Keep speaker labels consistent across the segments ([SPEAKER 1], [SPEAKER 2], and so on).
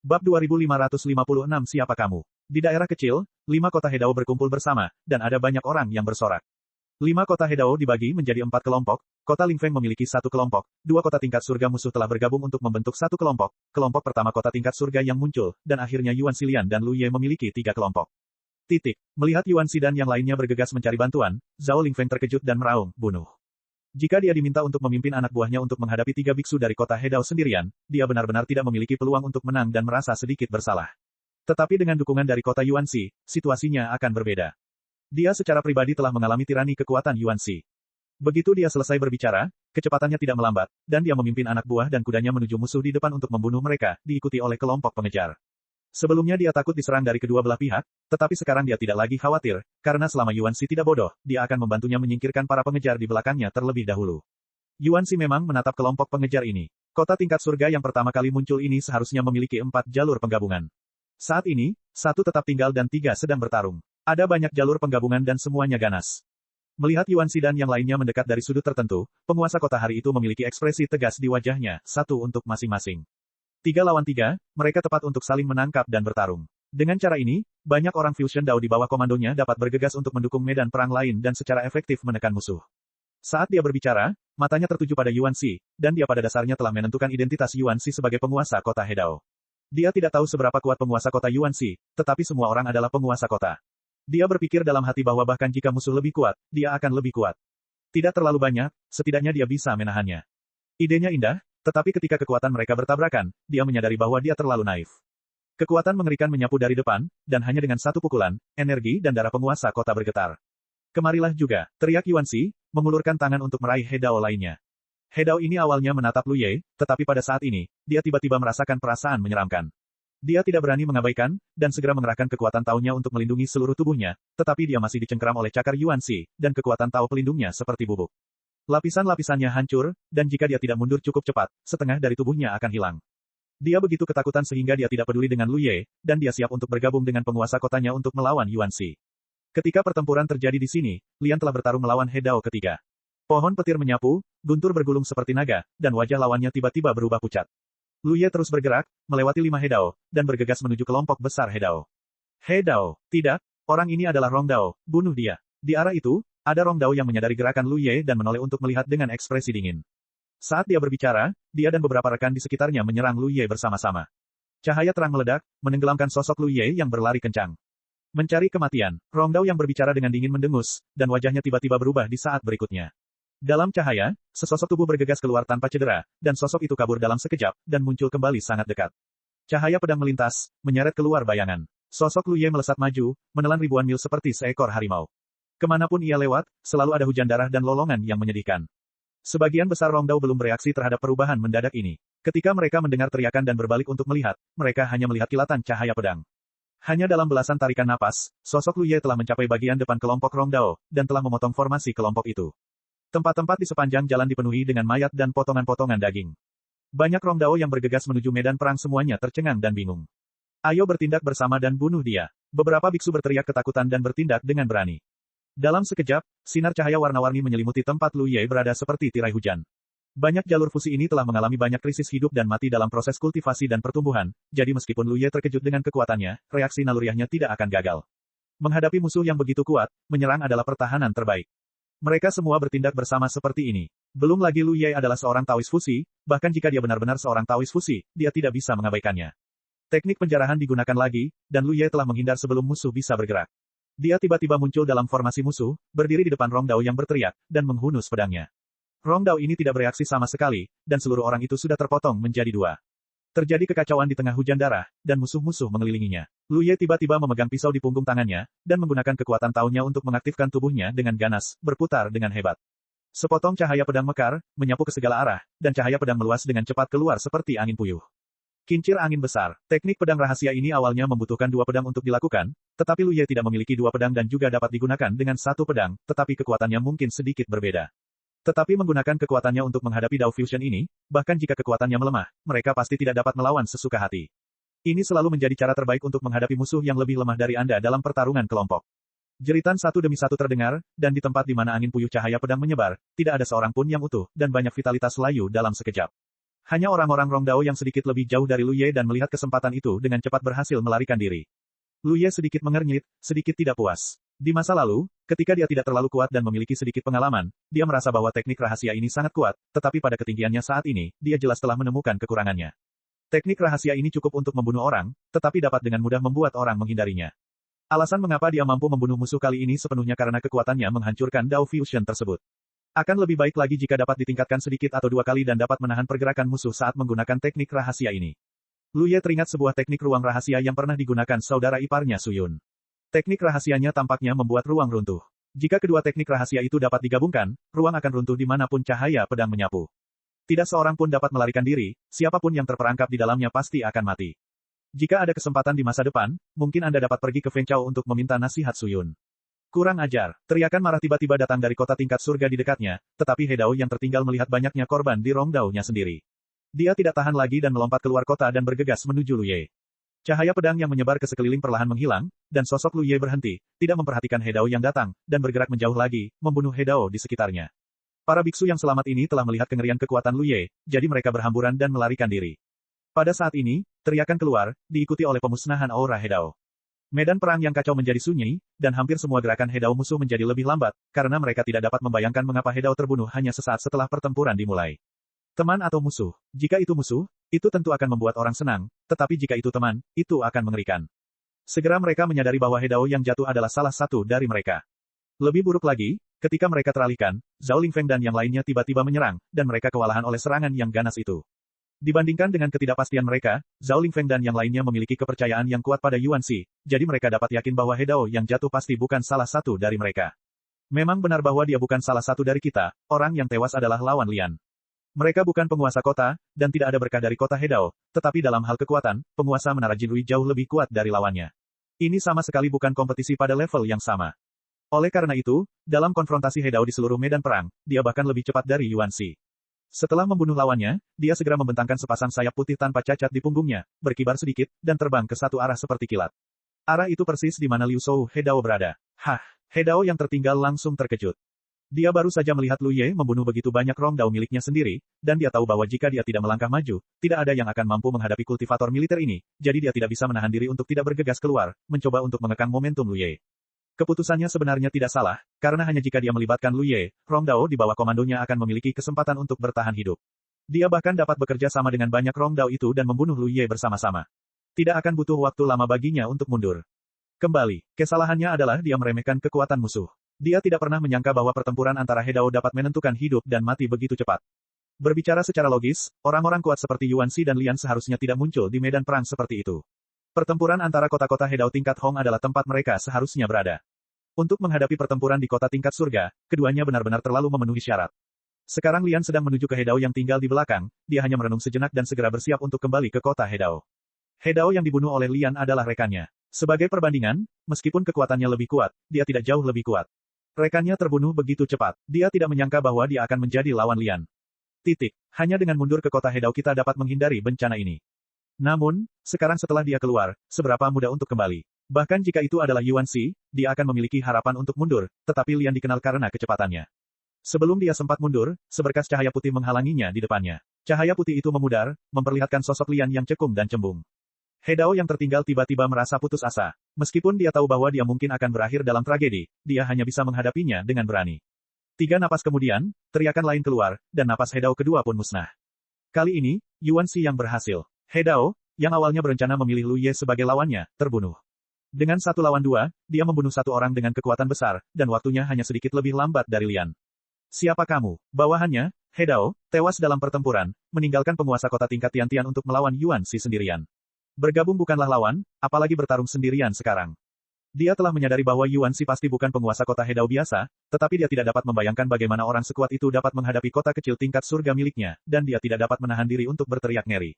[SPEAKER 1] Bab 2556 Siapa kamu? Di daerah kecil, 5 kota Hedao berkumpul bersama, dan ada banyak orang yang bersorak. 5 kota Hedao dibagi menjadi 4 kelompok, kota Lingfeng memiliki 1 kelompok, 2 kota tingkat surga musuh telah bergabung untuk membentuk 1 kelompok, kelompok pertama kota tingkat surga yang muncul, dan akhirnya Yuan Xilian dan Lu Ye memiliki 3 kelompok. Melihat Yuan Xi dan yang lainnya bergegas mencari bantuan, Zhao Lingfeng terkejut dan meraung, bunuh. Jika dia diminta untuk memimpin anak buahnya untuk menghadapi 3 biksu dari kota Hedao sendirian, dia benar-benar tidak memiliki peluang untuk menang dan merasa sedikit bersalah. Tetapi dengan dukungan dari kota Yuan Xi, situasinya akan berbeda. Dia secara pribadi telah mengalami tirani kekuatan Yuan Xi. Begitu dia selesai berbicara, kecepatannya tidak melambat, dan dia memimpin anak buah dan kudanya menuju musuh di depan untuk membunuh mereka, diikuti oleh kelompok pengejar. Sebelumnya dia takut diserang dari kedua belah pihak, tetapi sekarang dia tidak lagi khawatir, karena selama Yuan Xi tidak bodoh, dia akan membantunya menyingkirkan para pengejar di belakangnya terlebih dahulu. Yuan Xi memang menatap kelompok pengejar ini. Kota tingkat surga yang pertama kali muncul ini seharusnya memiliki 4 jalur penggabungan. Saat ini, 1 tetap tinggal dan 3 sedang bertarung. Ada banyak jalur penggabungan dan semuanya ganas. Melihat Yuan Xi dan yang lainnya mendekat dari sudut tertentu, penguasa kota hari itu memiliki ekspresi tegas di wajahnya, 1 untuk masing-masing. 3 lawan 3, mereka tepat untuk saling menangkap dan bertarung. Dengan cara ini, banyak orang Fusion Dao di bawah komandonya dapat bergegas untuk mendukung medan perang lain dan secara efektif menekan musuh. Saat dia berbicara, matanya tertuju pada Yuan Xi, dan dia pada dasarnya telah menentukan identitas Yuan Xi sebagai penguasa kota Hedao. Dia tidak tahu seberapa kuat penguasa kota Yuan Xi, tetapi semua orang adalah penguasa kota. Dia berpikir dalam hati bahwa bahkan jika musuh lebih kuat, dia akan lebih kuat. Tidak terlalu banyak, setidaknya dia bisa menahannya. Idenya indah, tetapi ketika kekuatan mereka bertabrakan, dia menyadari bahwa dia terlalu naif. Kekuatan mengerikan menyapu dari depan, dan hanya dengan 1 pukulan, energi dan darah penguasa kota bergetar. Kemarilah juga, teriak Yuan Xi, mengulurkan tangan untuk meraih Hedao lainnya. Hedao ini awalnya menatap Lu Ye, tetapi pada saat ini, dia tiba-tiba merasakan perasaan menyeramkan. Dia tidak berani mengabaikan, dan segera mengerahkan kekuatan taunya untuk melindungi seluruh tubuhnya, tetapi dia masih dicengkeram oleh cakar Yuan Xi, dan kekuatan tau pelindungnya seperti bubuk. Lapisan-lapisannya hancur, dan jika dia tidak mundur cukup cepat, setengah dari tubuhnya akan hilang. Dia begitu ketakutan sehingga dia tidak peduli dengan Lu Ye, dan dia siap untuk bergabung dengan penguasa kotanya untuk melawan Yuan Xi. Ketika pertempuran terjadi di sini, Lian telah bertarung melawan Hedao ketiga. Pohon petir menyapu, guntur bergulung seperti naga, dan wajah lawannya tiba-tiba berubah pucat. Lu Ye terus bergerak, melewati 5 Hedao, dan bergegas menuju kelompok besar Hedao. Hedao, tidak, orang ini adalah Rong Dao, bunuh dia. Di arah itu, ada Rong Dao yang menyadari gerakan Lu Ye dan menoleh untuk melihat dengan ekspresi dingin. Saat dia berbicara, dia dan beberapa rekan di sekitarnya menyerang Lu Ye bersama-sama. Cahaya terang meledak, menenggelamkan sosok Lu Ye yang berlari kencang. Mencari kematian, Rong Dao yang berbicara dengan dingin mendengus, dan wajahnya tiba-tiba berubah di saat berikutnya. Dalam cahaya, sesosok tubuh bergegas keluar tanpa cedera, dan sosok itu kabur dalam sekejap, dan muncul kembali sangat dekat. Cahaya pedang melintas, menyeret keluar bayangan. Sosok Lu Ye melesat maju, menelan ribuan mil seperti seekor harimau. Kemanapun ia lewat, selalu ada hujan darah dan lolongan yang menyedihkan. Sebagian besar Rong Dao belum bereaksi terhadap perubahan mendadak ini. Ketika mereka mendengar teriakan dan berbalik untuk melihat, mereka hanya melihat kilatan cahaya pedang. Hanya dalam belasan tarikan napas, sosok Lu Ye telah mencapai bagian depan kelompok Rong Dao, dan telah memotong formasi kelompok itu. Tempat-tempat di sepanjang jalan dipenuhi dengan mayat dan potongan-potongan daging. Banyak Rong Dao yang bergegas menuju medan perang semuanya tercengang dan bingung. Ayo bertindak bersama dan bunuh dia. Beberapa biksu berteriak ketakutan dan bertindak dengan berani. Dalam sekejap, sinar cahaya warna-warni menyelimuti tempat Lu Ye berada seperti tirai hujan. Banyak jalur fusi ini telah mengalami banyak krisis hidup dan mati dalam proses kultivasi dan pertumbuhan, jadi meskipun Lu Ye terkejut dengan kekuatannya, reaksi naluriahnya tidak akan gagal. Menghadapi musuh yang begitu kuat, menyerang adalah pertahanan terbaik. Mereka semua bertindak bersama seperti ini. Belum lagi Lu Ye adalah seorang Taois fusi, bahkan jika dia benar-benar seorang Taois fusi, dia tidak bisa mengabaikannya. Teknik penjarahan digunakan lagi, dan Lu Ye telah menghindar sebelum musuh bisa bergerak. Dia tiba-tiba muncul dalam formasi musuh, berdiri di depan Rong Dao yang berteriak, dan menghunus pedangnya. Rong Dao ini tidak bereaksi sama sekali, dan seluruh orang itu sudah terpotong menjadi 2. Terjadi kekacauan di tengah hujan darah, dan musuh-musuh mengelilinginya. Lu Ye tiba-tiba memegang pisau di punggung tangannya, dan menggunakan kekuatan taunya untuk mengaktifkan tubuhnya dengan ganas, berputar dengan hebat. Sepotong cahaya pedang mekar, menyapu ke segala arah, dan cahaya pedang meluas dengan cepat keluar seperti angin puyuh. Kincir angin besar. Teknik pedang rahasia ini awalnya membutuhkan 2 pedang untuk dilakukan, tetapi Lu Ye tidak memiliki 2 pedang dan juga dapat digunakan dengan 1 pedang, tetapi kekuatannya mungkin sedikit berbeda. Tetapi menggunakan kekuatannya untuk menghadapi Dao Fusion ini, bahkan jika kekuatannya melemah, mereka pasti tidak dapat melawan sesuka hati. Ini selalu menjadi cara terbaik untuk menghadapi musuh yang lebih lemah dari Anda dalam pertarungan kelompok. Jeritan satu demi satu terdengar, dan di tempat di mana angin puyuh cahaya pedang menyebar, tidak ada seorang pun yang utuh, dan banyak vitalitas layu dalam sekejap. Hanya orang-orang Rongdao yang sedikit lebih jauh dari Lu Ye dan melihat kesempatan itu dengan cepat berhasil melarikan diri. Lu Ye sedikit mengernyit, sedikit tidak puas. Di masa lalu, ketika dia tidak terlalu kuat dan memiliki sedikit pengalaman, dia merasa bahwa teknik rahasia ini sangat kuat, tetapi pada ketinggiannya saat ini, dia jelas telah menemukan kekurangannya. Teknik rahasia ini cukup untuk membunuh orang, tetapi dapat dengan mudah membuat orang menghindarinya. Alasan mengapa dia mampu membunuh musuh kali ini sepenuhnya karena kekuatannya menghancurkan Dao Fusion tersebut. Akan lebih baik lagi jika dapat ditingkatkan sedikit atau 2 kali dan dapat menahan pergerakan musuh saat menggunakan teknik rahasia ini. Lu Ye teringat sebuah teknik ruang rahasia yang pernah digunakan saudara iparnya Su Yun. Teknik rahasianya tampaknya membuat ruang runtuh. Jika kedua teknik rahasia itu dapat digabungkan, ruang akan runtuh dimanapun cahaya pedang menyapu. Tidak seorang pun dapat melarikan diri, siapapun yang terperangkap di dalamnya pasti akan mati. Jika ada kesempatan di masa depan, mungkin Anda dapat pergi ke Feng Chao untuk meminta nasihat Su Yun. Kurang ajar, teriakan marah tiba-tiba datang dari kota tingkat surga di dekatnya, tetapi He Dao yang tertinggal melihat banyaknya korban di Rongdao-nya sendiri. Dia tidak tahan lagi dan melompat keluar kota dan bergegas menuju Lu Ye. Cahaya pedang yang menyebar ke sekeliling perlahan menghilang, dan sosok Lu Ye berhenti, tidak memperhatikan He Dao yang datang, dan bergerak menjauh lagi, membunuh He Dao di sekitarnya. Para biksu yang selamat ini telah melihat kengerian kekuatan Lu Ye, jadi mereka berhamburan dan melarikan diri. Pada saat ini, teriakan keluar, diikuti oleh pemusnahan aura He Dao. Medan perang yang kacau menjadi sunyi, dan hampir semua gerakan He Dao musuh menjadi lebih lambat, karena mereka tidak dapat membayangkan mengapa He Dao terbunuh hanya sesaat setelah pertempuran dimulai. Teman atau musuh? Jika itu musuh, itu tentu akan membuat orang senang, tetapi jika itu teman, itu akan mengerikan. Segera mereka menyadari bahwa He Dao yang jatuh adalah salah satu dari mereka. Lebih buruk lagi, ketika mereka teralihkan, Zhao Lingfeng dan yang lainnya tiba-tiba menyerang, dan mereka kewalahan oleh serangan yang ganas itu. Dibandingkan dengan ketidakpastian mereka, Zhao Lingfeng dan yang lainnya memiliki kepercayaan yang kuat pada Yuan Shi, jadi mereka dapat yakin bahwa He Dao yang jatuh pasti bukan salah satu dari mereka. Memang benar bahwa dia bukan salah satu dari kita, orang yang tewas adalah lawan Lian. Mereka bukan penguasa kota, dan tidak ada berkah dari kota He Dao, tetapi dalam hal kekuatan, penguasa Menara Jinrui jauh lebih kuat dari lawannya. Ini sama sekali bukan kompetisi pada level yang sama. Oleh karena itu, dalam konfrontasi He Dao di seluruh medan perang, dia bahkan lebih cepat dari Yuan Shi. Setelah membunuh lawannya, dia segera membentangkan sepasang sayap putih tanpa cacat di punggungnya, berkibar sedikit, dan terbang ke satu arah seperti kilat. Arah itu persis di mana Liu Shou He Dao berada. Hah, He Dao yang tertinggal langsung terkejut. Dia baru saja melihat Lu Ye membunuh begitu banyak Rongdao miliknya sendiri, dan dia tahu bahwa jika dia tidak melangkah maju, tidak ada yang akan mampu menghadapi kultivator militer ini, jadi dia tidak bisa menahan diri untuk tidak bergegas keluar, mencoba untuk mengekang momentum Lu Ye. Keputusannya sebenarnya tidak salah, karena hanya jika dia melibatkan Lu Ye, Rongdao di bawah komandonya akan memiliki kesempatan untuk bertahan hidup. Dia bahkan dapat bekerja sama dengan banyak Rongdao itu dan membunuh Lu Ye bersama-sama. Tidak akan butuh waktu lama baginya untuk mundur. Kembali, kesalahannya adalah dia meremehkan kekuatan musuh. Dia tidak pernah menyangka bahwa pertempuran antara He Dao dapat menentukan hidup dan mati begitu cepat. Berbicara secara logis, orang-orang kuat seperti Yuan Shi dan Lian seharusnya tidak muncul di medan perang seperti itu. Pertempuran antara kota-kota He Dao tingkat Hong adalah tempat mereka seharusnya berada. Untuk menghadapi pertempuran di kota tingkat surga, keduanya benar-benar terlalu memenuhi syarat. Sekarang Lian sedang menuju ke He Dao yang tinggal di belakang, dia hanya merenung sejenak dan segera bersiap untuk kembali ke kota He Dao. He Dao yang dibunuh oleh Lian adalah rekannya. Sebagai perbandingan, meskipun kekuatannya lebih kuat, dia tidak jauh lebih kuat. Rekannya terbunuh begitu cepat, dia tidak menyangka bahwa dia akan menjadi lawan Lian. Hanya dengan mundur ke kota He Dao kita dapat menghindari bencana ini. Namun, sekarang setelah dia keluar, seberapa mudah untuk kembali. Bahkan jika itu adalah Yuan Shi, dia akan memiliki harapan untuk mundur, tetapi Lian dikenal karena kecepatannya. Sebelum dia sempat mundur, seberkas cahaya putih menghalanginya di depannya. Cahaya putih itu memudar, memperlihatkan sosok Lian yang cekung dan cembung. He Dao yang tertinggal tiba-tiba merasa putus asa. Meskipun dia tahu bahwa dia mungkin akan berakhir dalam tragedi, dia hanya bisa menghadapinya dengan berani. 3 napas kemudian, teriakan lain keluar, dan napas He Dao kedua pun musnah. Kali ini, Yuan Shi yang berhasil. He Dao, yang awalnya berencana memilih Lu Ye sebagai lawannya, terbunuh. Dengan 1 lawan 2, dia membunuh 1 orang dengan kekuatan besar, dan waktunya hanya sedikit lebih lambat dari Lian. Siapa kamu? Bawahannya, He Dao, tewas dalam pertempuran, meninggalkan penguasa kota tingkat Tiantian untuk melawan Yuan Shi sendirian. Bergabung bukanlah lawan, apalagi bertarung sendirian sekarang. Dia telah menyadari bahwa Yuan Shi pasti bukan penguasa kota He Dao biasa, tetapi dia tidak dapat membayangkan bagaimana orang sekuat itu dapat menghadapi kota kecil tingkat surga miliknya, dan dia tidak dapat menahan diri untuk berteriak ngeri.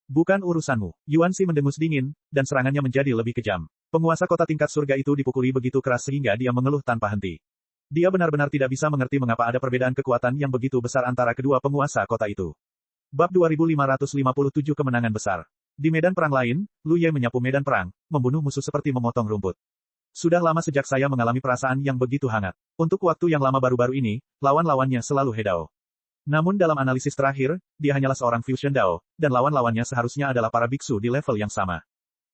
[SPEAKER 1] Bukan urusanmu. Yuan Shi mendengus dingin, dan serangannya menjadi lebih kejam. Penguasa kota tingkat surga itu dipukuli begitu keras sehingga dia mengeluh tanpa henti. Dia benar-benar tidak bisa mengerti mengapa ada perbedaan kekuatan yang begitu besar antara kedua penguasa kota itu. Bab 2557 Kemenangan Besar. Di medan perang lain, Lu Ye menyapu medan perang, membunuh musuh seperti memotong rumput. Sudah lama sejak saya mengalami perasaan yang begitu hangat. Untuk waktu yang lama baru-baru ini, lawan-lawannya selalu He Dao. Namun dalam analisis terakhir, dia hanyalah seorang Fusion Dao, dan lawan-lawannya seharusnya adalah para biksu di level yang sama.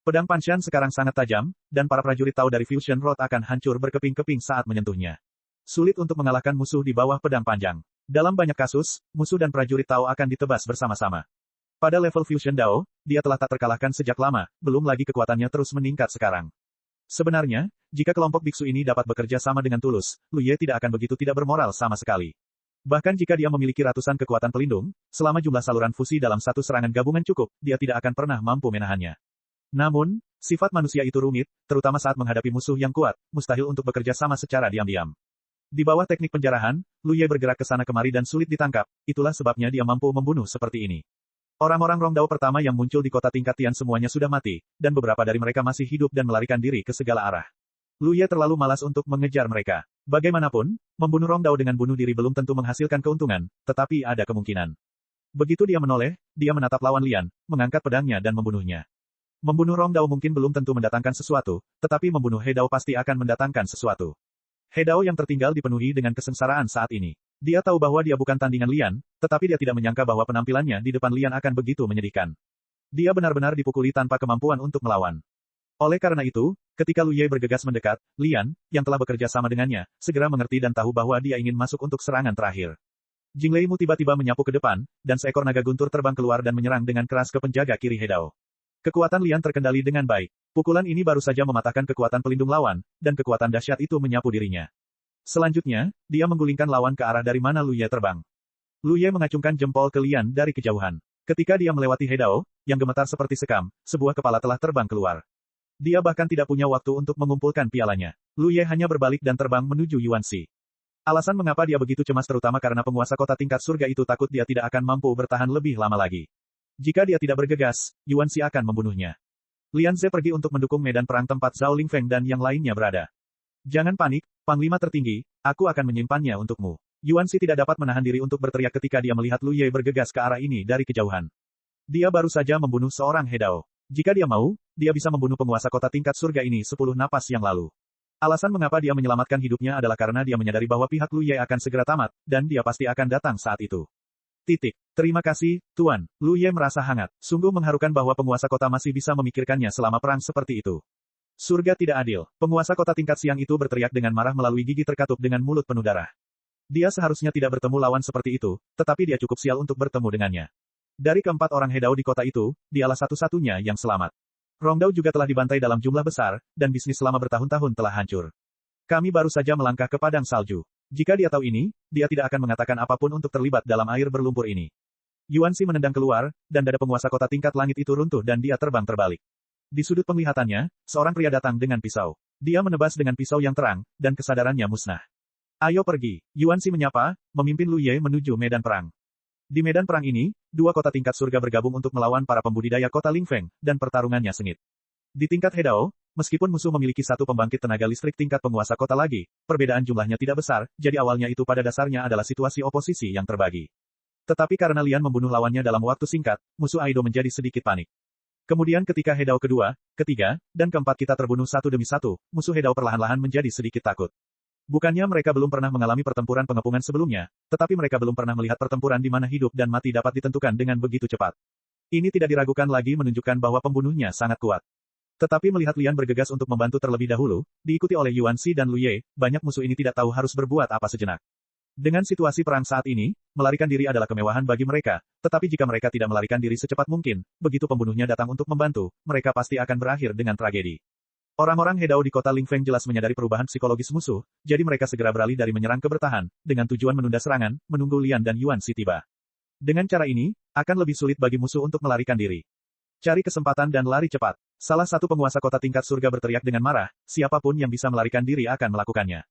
[SPEAKER 1] Pedang Panshan sekarang sangat tajam, dan para prajurit Tao dari Fusion Road akan hancur berkeping-keping saat menyentuhnya. Sulit untuk mengalahkan musuh di bawah pedang panjang. Dalam banyak kasus, musuh dan prajurit Tao akan ditebas bersama-sama. Pada level Fusion Dao, dia telah tak terkalahkan sejak lama, belum lagi kekuatannya terus meningkat sekarang. Sebenarnya, jika kelompok biksu ini dapat bekerja sama dengan tulus, Lu Ye tidak akan begitu tidak bermoral sama sekali. Bahkan jika dia memiliki ratusan kekuatan pelindung, selama jumlah saluran fusi dalam satu serangan gabungan cukup, dia tidak akan pernah mampu menahannya. Namun, sifat manusia itu rumit, terutama saat menghadapi musuh yang kuat, mustahil untuk bekerja sama secara diam-diam. Di bawah teknik penjarahan, Lu Ye bergerak ke sana kemari dan sulit ditangkap, itulah sebabnya dia mampu membunuh seperti ini. Orang-orang Rongdao pertama yang muncul di kota tingkat Tian semuanya sudah mati, dan beberapa dari mereka masih hidup dan melarikan diri ke segala arah. Lu Ye terlalu malas untuk mengejar mereka. Bagaimanapun, membunuh Rongdao dengan bunuh diri belum tentu menghasilkan keuntungan, tetapi ada kemungkinan. Begitu dia menoleh, dia menatap lawan Lian, mengangkat pedangnya dan membunuhnya. Membunuh Rongdao mungkin belum tentu mendatangkan sesuatu, tetapi membunuh He Dao pasti akan mendatangkan sesuatu. He Dao yang tertinggal dipenuhi dengan kesengsaraan saat ini. Dia tahu bahwa dia bukan tandingan Lian, tetapi dia tidak menyangka bahwa penampilannya di depan Lian akan begitu menyedihkan. Dia benar-benar dipukuli tanpa kemampuan untuk melawan. Oleh karena itu, ketika Lu Ye bergegas mendekat, Lian, yang telah bekerja sama dengannya, segera mengerti dan tahu bahwa dia ingin masuk untuk serangan terakhir. Jinglei Mu tiba-tiba menyapu ke depan, dan seekor naga guntur terbang keluar dan menyerang dengan keras ke penjaga kiri He Dao. Kekuatan Lian terkendali dengan baik. Pukulan ini baru saja mematahkan kekuatan pelindung lawan, dan kekuatan dahsyat itu menyapu dirinya. Selanjutnya, dia menggulingkan lawan ke arah dari mana Lu Ye terbang. Lu Ye mengacungkan jempol ke Lian dari kejauhan. Ketika dia melewati He Dao, yang gemetar seperti sekam, sebuah kepala telah terbang keluar. Dia bahkan tidak punya waktu untuk mengumpulkan pialanya. Lu Ye hanya berbalik dan terbang menuju Yuanxi. Alasan mengapa dia begitu cemas terutama karena penguasa kota tingkat surga itu takut dia tidak akan mampu bertahan lebih lama lagi. Jika dia tidak bergegas, Yuanxi akan membunuhnya. Lian Ze pergi untuk mendukung medan perang tempat Zhao Lingfeng dan yang lainnya berada. Jangan panik, Panglima tertinggi, aku akan menyimpannya untukmu. Yuanxi tidak dapat menahan diri untuk berteriak ketika dia melihat Lu Ye bergegas ke arah ini dari kejauhan. Dia baru saja membunuh seorang He Dao. Jika dia mau, dia bisa membunuh penguasa kota tingkat surga ini 10 napas yang lalu. Alasan mengapa dia menyelamatkan hidupnya adalah karena dia menyadari bahwa pihak Lu Ye akan segera tamat, dan dia pasti akan datang saat itu. Terima kasih, Tuan. Lu Ye merasa hangat. Sungguh mengharukan bahwa penguasa kota masih bisa memikirkannya selama perang seperti itu. Surga tidak adil. Penguasa kota tingkat siang itu berteriak dengan marah melalui gigi terkatup dengan mulut penuh darah. Dia seharusnya tidak bertemu lawan seperti itu, tetapi dia cukup sial untuk bertemu dengannya. Dari keempat orang He Dao di kota itu, dialah satu-satunya yang selamat. Rongdao juga telah dibantai dalam jumlah besar, dan bisnis selama bertahun-tahun telah hancur. Kami baru saja melangkah ke padang salju. Jika dia tahu ini, dia tidak akan mengatakan apapun untuk terlibat dalam air berlumpur ini. Yuanxi menendang keluar, dan dada penguasa kota tingkat langit itu runtuh dan dia terbang terbalik. Di sudut penglihatannya, seorang pria datang dengan pisau. Dia menebas dengan pisau yang terang, dan kesadarannya musnah. Ayo pergi, Yuanxi menyapa, memimpin Lu Ye menuju medan perang. Di medan perang ini, dua kota tingkat surga bergabung untuk melawan para pembudidaya kota Lingfeng, dan pertarungannya sengit. Di tingkat He Dao, meskipun musuh memiliki satu pembangkit tenaga listrik tingkat penguasa kota lagi, perbedaan jumlahnya tidak besar, jadi awalnya itu pada dasarnya adalah situasi oposisi yang terbagi. Tetapi karena Lian membunuh lawannya dalam waktu singkat, musuh Aido menjadi sedikit panik. Kemudian ketika He Dao kedua, ketiga, dan keempat kita terbunuh satu demi satu, musuh He Dao perlahan-lahan menjadi sedikit takut. Bukannya mereka belum pernah mengalami pertempuran pengepungan sebelumnya, tetapi mereka belum pernah melihat pertempuran di mana hidup dan mati dapat ditentukan dengan begitu cepat. Ini tidak diragukan lagi menunjukkan bahwa pembunuhnya sangat kuat. Tetapi melihat Lian bergegas untuk membantu terlebih dahulu, diikuti oleh Yuanxi dan Lu Ye, banyak musuh ini tidak tahu harus berbuat apa sejenak. Dengan situasi perang saat ini, melarikan diri adalah kemewahan bagi mereka, tetapi jika mereka tidak melarikan diri secepat mungkin, begitu pembunuhnya datang untuk membantu, mereka pasti akan berakhir dengan tragedi. Orang-orang He Dao di kota Lingfeng jelas menyadari perubahan psikologis musuh, jadi mereka segera beralih dari menyerang ke bertahan, dengan tujuan menunda serangan, menunggu Lian dan Yuanxi tiba. Dengan cara ini, akan lebih sulit bagi musuh untuk melarikan diri. Cari kesempatan dan lari cepat. Salah satu penguasa kota tingkat surga berteriak dengan marah, siapapun yang bisa melarikan diri akan melakukannya.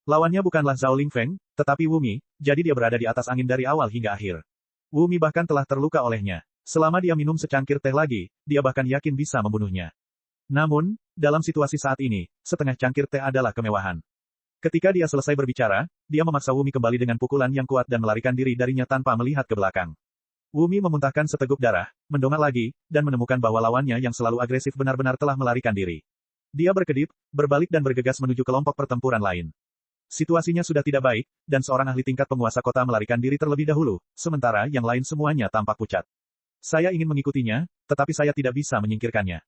[SPEAKER 1] Lawannya bukanlah Zhao Lingfeng, tetapi Wu Mi, jadi dia berada di atas angin dari awal hingga akhir. Wu Mi bahkan telah terluka olehnya. Selama dia minum secangkir teh lagi, dia bahkan yakin bisa membunuhnya. Namun, dalam situasi saat ini, setengah cangkir teh adalah kemewahan. Ketika dia selesai berbicara, dia memaksa Wu Mi kembali dengan pukulan yang kuat dan melarikan diri darinya tanpa melihat ke belakang. Wu Mi memuntahkan seteguk darah, mendongak lagi, dan menemukan bahwa lawannya yang selalu agresif benar-benar telah melarikan diri. Dia berkedip, berbalik dan bergegas menuju kelompok pertempuran lain. Situasinya sudah tidak baik, dan seorang ahli tingkat penguasa kota melarikan diri terlebih dahulu, sementara yang lain semuanya tampak pucat. Saya ingin mengikutinya, tetapi saya tidak bisa menyingkirkannya.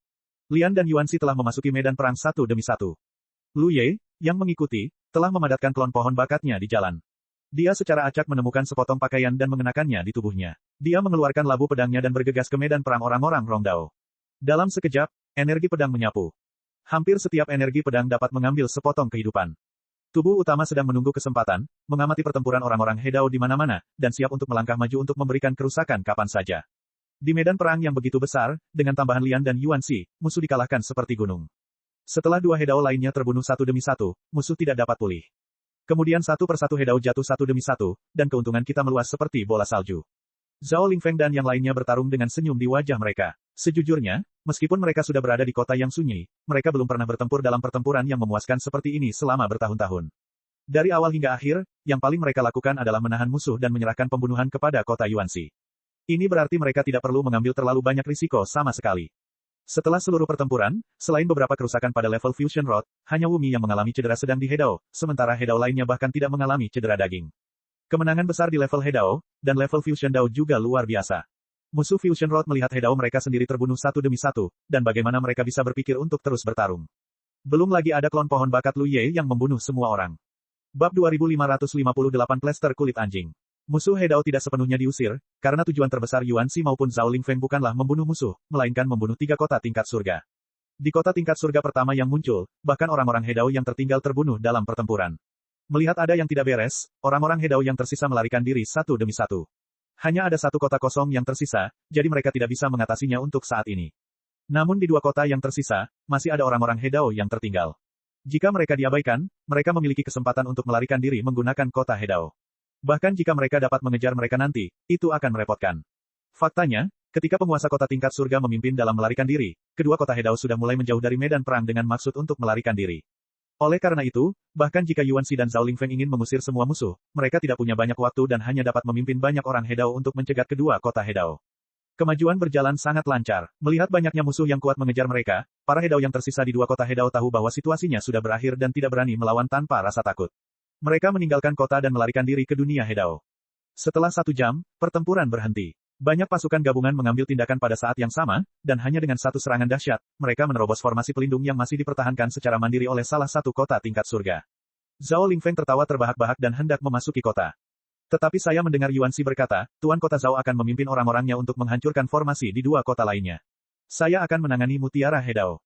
[SPEAKER 1] Lian dan Yuanxi telah memasuki medan perang satu demi satu. Lu Ye, yang mengikuti, telah memadatkan klon pohon bakatnya di jalan. Dia secara acak menemukan sepotong pakaian dan mengenakannya di tubuhnya. Dia mengeluarkan labu pedangnya dan bergegas ke medan perang orang-orang Rongdao. Dalam sekejap, energi pedang menyapu. Hampir setiap energi pedang dapat mengambil sepotong kehidupan. Tubuh utama sedang menunggu kesempatan, mengamati pertempuran orang-orang Hedao di mana-mana, dan siap untuk melangkah maju untuk memberikan kerusakan kapan saja. Di medan perang yang begitu besar, dengan tambahan Lian dan Yuanxi, musuh dikalahkan seperti gunung. Setelah dua Hedao lainnya terbunuh satu demi satu, musuh tidak dapat pulih. Kemudian satu persatu Hedao jatuh satu demi satu, dan keuntungan kita meluas seperti bola salju. Zhao Lingfeng dan yang lainnya bertarung dengan senyum di wajah mereka. Sejujurnya, meskipun mereka sudah berada di kota yang sunyi, mereka belum pernah bertempur dalam pertempuran yang memuaskan seperti ini selama bertahun-tahun. Dari awal hingga akhir, yang paling mereka lakukan adalah menahan musuh dan menyerahkan pembunuhan kepada kota Yuanxi. Ini berarti mereka tidak perlu mengambil terlalu banyak risiko sama sekali. Setelah seluruh pertempuran, selain beberapa kerusakan pada level Fusion Rod, hanya Wumi yang mengalami cedera sedang di Hedao, sementara Hedao lainnya bahkan tidak mengalami cedera daging. Kemenangan besar di level Hedao, dan level Fusion Dao juga luar biasa. Musuh Fusion Rod melihat Hedao mereka sendiri terbunuh satu demi satu, dan bagaimana mereka bisa berpikir untuk terus bertarung. Belum lagi ada klon pohon bakat Lu Ye yang membunuh semua orang. Bab 2558 Plester Kulit Anjing. Musuh Hedao tidak sepenuhnya diusir, karena tujuan terbesar Yuanxi maupun Zhao Lingfeng bukanlah membunuh musuh, melainkan membunuh 3 kota tingkat surga. Di kota tingkat surga pertama yang muncul, bahkan orang-orang Hedao yang tertinggal terbunuh dalam pertempuran. Melihat ada yang tidak beres, orang-orang Hedao yang tersisa melarikan diri satu demi satu. Hanya ada satu kota kosong yang tersisa, jadi mereka tidak bisa mengatasinya untuk saat ini. Namun di 2 kota yang tersisa, masih ada orang-orang Hedao yang tertinggal. Jika mereka diabaikan, mereka memiliki kesempatan untuk melarikan diri menggunakan kota Hedao. Bahkan jika mereka dapat mengejar mereka nanti, itu akan merepotkan. Faktanya, ketika penguasa kota tingkat surga memimpin dalam melarikan diri, kedua kota Hedao sudah mulai menjauh dari medan perang dengan maksud untuk melarikan diri. Oleh karena itu, bahkan jika Yuanxi dan Zhao Lingfeng ingin mengusir semua musuh, mereka tidak punya banyak waktu dan hanya dapat memimpin banyak orang Hedao untuk mencegat kedua kota Hedao. Kemajuan berjalan sangat lancar. Melihat banyaknya musuh yang kuat mengejar mereka, para Hedao yang tersisa di 2 kota Hedao tahu bahwa situasinya sudah berakhir dan tidak berani melawan tanpa rasa takut. Mereka meninggalkan kota dan melarikan diri ke dunia Hedao. Setelah 1 jam, pertempuran berhenti. Banyak pasukan gabungan mengambil tindakan pada saat yang sama, dan hanya dengan satu serangan dahsyat, mereka menerobos formasi pelindung yang masih dipertahankan secara mandiri oleh salah satu kota tingkat surga. Zhao Lingfeng tertawa terbahak-bahak dan hendak memasuki kota. Tetapi saya mendengar Yuanxi berkata, Tuan Kota Zhao akan memimpin orang-orangnya untuk menghancurkan formasi di 2 kota lainnya. Saya akan menangani Mutiara Hedao.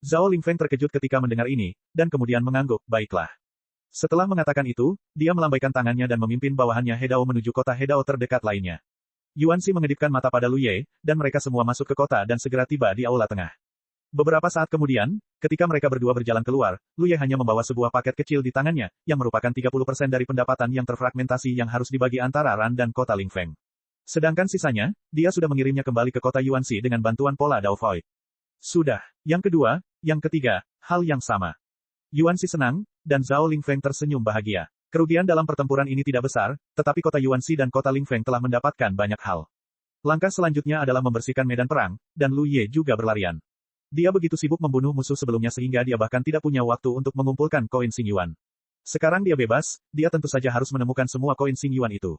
[SPEAKER 1] Zhao Lingfeng terkejut ketika mendengar ini, dan kemudian mengangguk, baiklah. Setelah mengatakan itu, dia melambaikan tangannya dan memimpin bawahannya Hedao menuju kota Hedao terdekat lainnya. Yuanxi mengedipkan mata pada Lu Ye, dan mereka semua masuk ke kota dan segera tiba di aula tengah. Beberapa saat kemudian, ketika mereka berdua berjalan keluar, Lu Ye hanya membawa sebuah paket kecil di tangannya, yang merupakan 30% dari pendapatan yang terfragmentasi yang harus dibagi antara Ran dan kota Lingfeng. Sedangkan sisanya, dia sudah mengirimnya kembali ke kota Yuanxi dengan bantuan pola Dao Void. Sudah. Yang kedua, yang ketiga, hal yang sama. Yuanxi senang, dan Zhao Lingfeng tersenyum bahagia. Kerugian dalam pertempuran ini tidak besar, tetapi kota Yuanxi dan kota Lingfeng telah mendapatkan banyak hal. Langkah selanjutnya adalah membersihkan medan perang, dan Lu Ye juga berlarian. Dia begitu sibuk membunuh musuh sebelumnya sehingga dia bahkan tidak punya waktu untuk mengumpulkan koin Xingyuan. Sekarang dia bebas, dia tentu saja harus menemukan semua koin Xingyuan itu.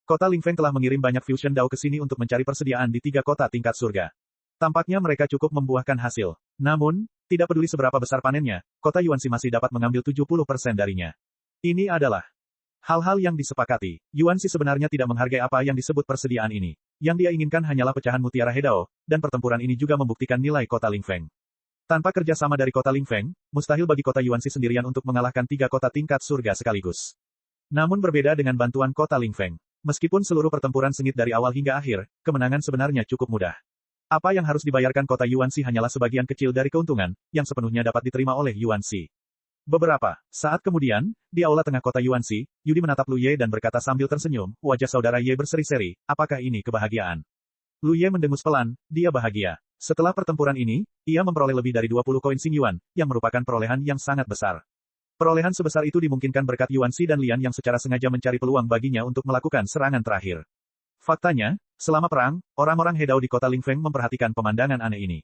[SPEAKER 1] Kota Lingfeng telah mengirim banyak Fusion Dao ke sini untuk mencari persediaan di 3 kota tingkat surga. Tampaknya mereka cukup membuahkan hasil. Namun, tidak peduli seberapa besar panennya, kota Yuanxi masih dapat mengambil 70% darinya. Ini adalah hal-hal yang disepakati. Yuanxi sebenarnya tidak menghargai apa yang disebut persediaan ini. Yang dia inginkan hanyalah pecahan Mutiara Hedao, dan pertempuran ini juga membuktikan nilai kota Lingfeng. Tanpa kerjasama dari kota Lingfeng, mustahil bagi kota Yuanxi sendirian untuk mengalahkan 3 kota tingkat surga sekaligus. Namun berbeda dengan bantuan kota Lingfeng. Meskipun seluruh pertempuran sengit dari awal hingga akhir, kemenangan sebenarnya cukup mudah. Apa yang harus dibayarkan kota Yuanxi hanyalah sebagian kecil dari keuntungan, yang sepenuhnya dapat diterima oleh Yuanxi. Beberapa saat kemudian, di aula tengah kota Yuanxi, Yudi menatap Lu Ye dan berkata sambil tersenyum, wajah saudara Ye berseri-seri, apakah ini kebahagiaan? Lu Ye mendengus pelan, dia bahagia. Setelah pertempuran ini, ia memperoleh lebih dari 20 koin Xingyuan, yang merupakan perolehan yang sangat besar. Perolehan sebesar itu dimungkinkan berkat Yuanxi dan Lian yang secara sengaja mencari peluang baginya untuk melakukan serangan terakhir. Faktanya, selama perang, orang-orang Hedao di kota Lingfeng memperhatikan pemandangan aneh ini.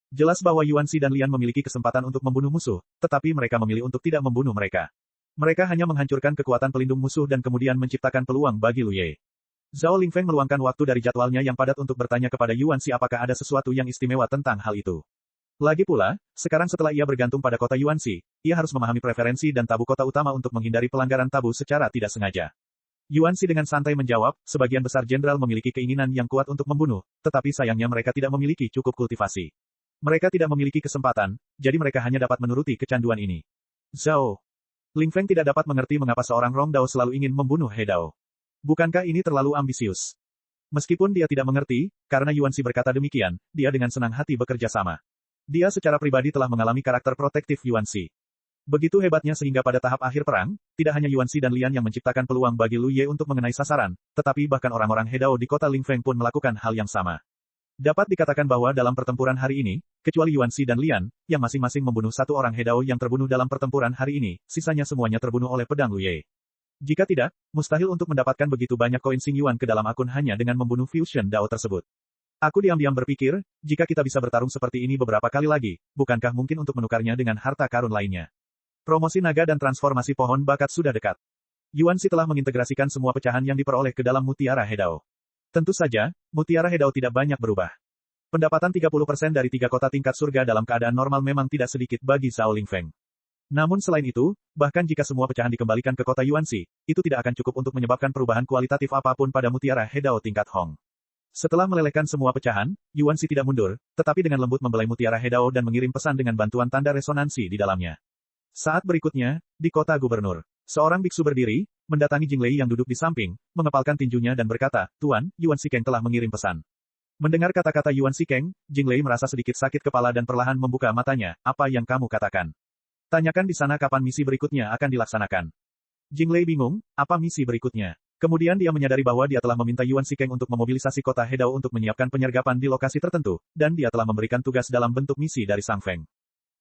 [SPEAKER 1] Jelas bahwa Yuanxi dan Lian memiliki kesempatan untuk membunuh musuh, tetapi mereka memilih untuk tidak membunuh mereka. Mereka hanya menghancurkan kekuatan pelindung musuh dan kemudian menciptakan peluang bagi Lu Ye. Zhao Lingfeng meluangkan waktu dari jadwalnya yang padat untuk bertanya kepada Yuan Xi apakah ada sesuatu yang istimewa tentang hal itu. Lagi pula, sekarang setelah ia bergantung pada kota Yuan Xi, ia harus memahami preferensi dan tabu kota utama untuk menghindari pelanggaran tabu secara tidak sengaja. Yuan Xi dengan santai menjawab, sebagian besar jenderal memiliki keinginan yang kuat untuk membunuh, tetapi sayangnya mereka tidak memiliki cukup kultivasi. Mereka tidak memiliki kesempatan, jadi mereka hanya dapat menuruti kecanduan ini. Zhao Lingfeng tidak dapat mengerti mengapa seorang Rong Dao selalu ingin membunuh He Dao. Bukankah ini terlalu ambisius? Meskipun dia tidak mengerti, karena Yuan Xi berkata demikian, dia dengan senang hati bekerja sama. Dia secara pribadi telah mengalami karakter protektif Yuan Xi. Begitu hebatnya sehingga pada tahap akhir perang, tidak hanya Yuan Xi dan Lian yang menciptakan peluang bagi Lu Ye untuk mengenai sasaran, tetapi bahkan orang-orang He Dao di kota Lingfeng pun melakukan hal yang sama. Dapat dikatakan bahwa dalam pertempuran hari ini, kecuali Yuan Xi dan Lian, yang masing-masing membunuh satu orang He Dao yang terbunuh dalam pertempuran hari ini, sisanya semuanya terbunuh oleh pedang Lu Ye. Jika tidak, mustahil untuk mendapatkan begitu banyak koin Xing Yuan ke dalam akun hanya dengan membunuh Fusion Dao tersebut. Aku diam-diam berpikir, jika kita bisa bertarung seperti ini beberapa kali lagi, bukankah mungkin untuk menukarnya dengan harta karun lainnya? Promosi naga dan transformasi pohon bakat sudah dekat. Yuan Xi telah mengintegrasikan semua pecahan yang diperoleh ke dalam mutiara He Dao. Tentu saja, mutiara He Dao tidak banyak berubah. Pendapatan 30% dari 3 kota tingkat surga dalam keadaan normal memang tidak sedikit bagi Zhao Lingfeng. Namun selain itu, bahkan jika semua pecahan dikembalikan ke kota Yuan Xi, itu tidak akan cukup untuk menyebabkan perubahan kualitatif apapun pada mutiara He Dao tingkat Hong. Setelah melelehkan semua pecahan, Yuan Xi tidak mundur, tetapi dengan lembut membelai mutiara He Dao dan mengirim pesan dengan bantuan tanda resonansi di dalamnya. Saat berikutnya, di kota gubernur, seorang biksu berdiri, mendatangi Jinglei yang duduk di samping, mengepalkan tinjunya dan berkata, Tuan, Yuan Xikeng telah mengirim pesan. Mendengar kata-kata Yuan Xikeng, Jinglei merasa sedikit sakit kepala dan perlahan membuka matanya, apa yang kamu katakan? Tanyakan di sana kapan misi berikutnya akan dilaksanakan. Jinglei bingung, apa misi berikutnya? Kemudian dia menyadari bahwa dia telah meminta Yuan Xikeng untuk memobilisasi kota He Dao untuk menyiapkan penyergapan di lokasi tertentu, dan dia telah memberikan tugas dalam bentuk misi dari Sang Feng.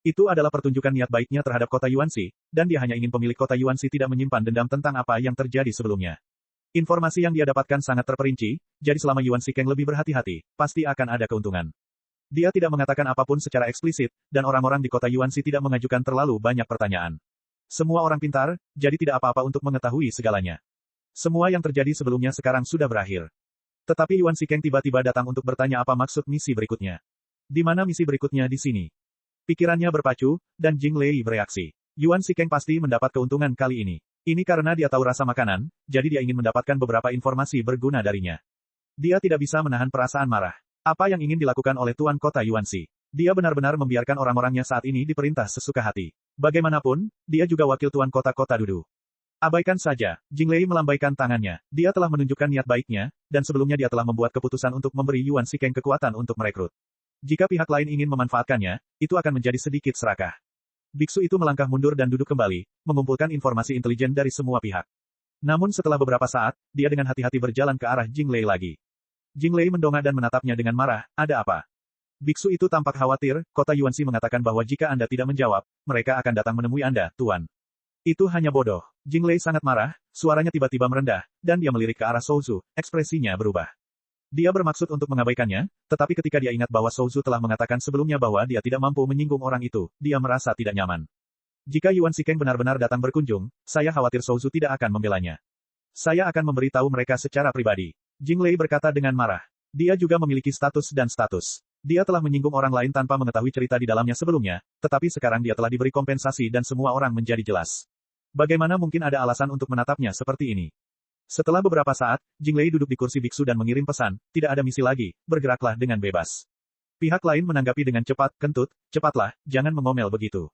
[SPEAKER 1] Itu adalah pertunjukan niat baiknya terhadap kota Yuan Xi, dan dia hanya ingin pemilik kota Yuan Xi tidak menyimpan dendam tentang apa yang terjadi sebelumnya. Informasi yang dia dapatkan sangat terperinci, jadi selama Yuan Xikeng lebih berhati-hati, pasti akan ada keuntungan. Dia tidak mengatakan apapun secara eksplisit, dan orang-orang di kota Yuan Xi tidak mengajukan terlalu banyak pertanyaan. Semua orang pintar, jadi tidak apa-apa untuk mengetahui segalanya. Semua yang terjadi sebelumnya sekarang sudah berakhir. Tetapi Yuan Xikeng tiba-tiba datang untuk bertanya apa maksud misi berikutnya. Di mana misi berikutnya di sini? Pikirannya berpacu, dan Jinglei bereaksi. Yuan Xikeng pasti mendapat keuntungan kali ini. Ini karena dia tahu rasa makanan, jadi dia ingin mendapatkan beberapa informasi berguna darinya. Dia tidak bisa menahan perasaan marah. Apa yang ingin dilakukan oleh Tuan Kota Yuan Xi? Dia benar-benar membiarkan orang-orangnya saat ini diperintah sesuka hati. Bagaimanapun, dia juga wakil Tuan Kota Dudu. Abaikan saja, Jinglei melambaikan tangannya. Dia telah menunjukkan niat baiknya, dan sebelumnya dia telah membuat keputusan untuk memberi Yuan Xikeng kekuatan untuk merekrut. Jika pihak lain ingin memanfaatkannya, itu akan menjadi sedikit serakah. Biksu itu melangkah mundur dan duduk kembali, mengumpulkan informasi intelijen dari semua pihak. Namun setelah beberapa saat, dia dengan hati-hati berjalan ke arah Jinglei lagi. Jinglei mendongak dan menatapnya dengan marah, ada apa? Biksu itu tampak khawatir, kota Yuan Xi mengatakan bahwa jika Anda tidak menjawab, mereka akan datang menemui Anda, Tuan. Itu hanya bodoh. Jinglei sangat marah, suaranya tiba-tiba merendah, dan dia melirik ke arah Souzu, ekspresinya berubah. Dia bermaksud untuk mengabaikannya, tetapi ketika dia ingat bahwa Souzu telah mengatakan sebelumnya bahwa dia tidak mampu menyinggung orang itu, dia merasa tidak nyaman. Jika Yuan Xikeng benar-benar datang berkunjung, saya khawatir Souzu tidak akan membelanya. Saya akan memberitahu mereka secara pribadi. Jinglei berkata dengan marah. Dia juga memiliki status dan status. Dia telah menyinggung orang lain tanpa mengetahui cerita di dalamnya sebelumnya, tetapi sekarang dia telah diberi kompensasi dan semua orang menjadi jelas. Bagaimana mungkin ada alasan untuk menatapnya seperti ini? Setelah beberapa saat, Jinglei duduk di kursi biksu dan mengirim pesan, tidak ada misi lagi, bergeraklah dengan bebas. Pihak lain menanggapi dengan cepat, kentut, cepatlah, jangan mengomel begitu.